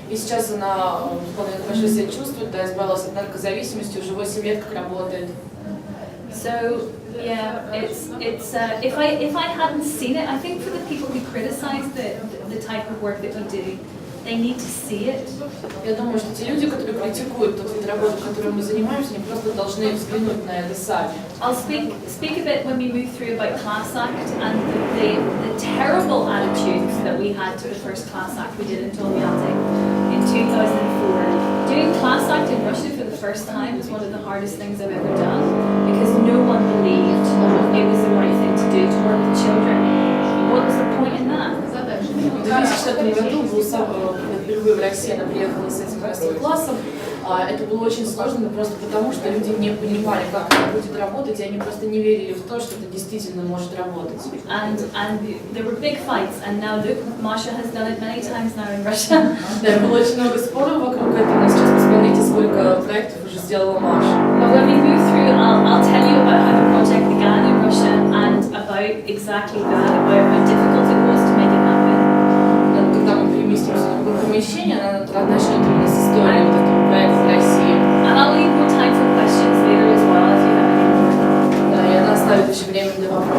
И сейчас она вполне хорошо себя чувствует, да, избавилась от наркозависимости, уже 8 лет как работает. So yeah, it's if I hadn't seen it, I think for the people who criticize the type of work that we do, they need to see it. Я думаю, что те люди, которые критикуют тот вид работы, которым мы занимаемся, они просто должны взглянуть на это сами. I'll speak a bit when we move through about Class Act and the terrible attitudes that we had to the first Class Act we did in Tolbiaty in 2004. Doing Class Act in Russia for the first time was one of the hardest things I've ever done because no one believed it was the right thing to do to work with children. What was the point in that? В 2004 году впервые в России она приехала с этим мастер-классом. Это было очень сложно просто потому, что люди не понимали, как это будет работать, и они просто не верили в то, что это действительно может работать. And there were big fights, and now look, Masha has done it many times now in Russia. Да, было очень много споров вокруг этого, но сейчас посмотрите, сколько проектов уже сделала Маша. But when we move through, I'll tell you about how the project began in Russia and about exactly that, about how difficult it was to make it happen. Когда мы переместимся в другое помещение, она начнет именно с истории вот этого проекта в России. And I'll leave more time for questions later as well, if you have any more. Да, и она оставит еще время для вопросов.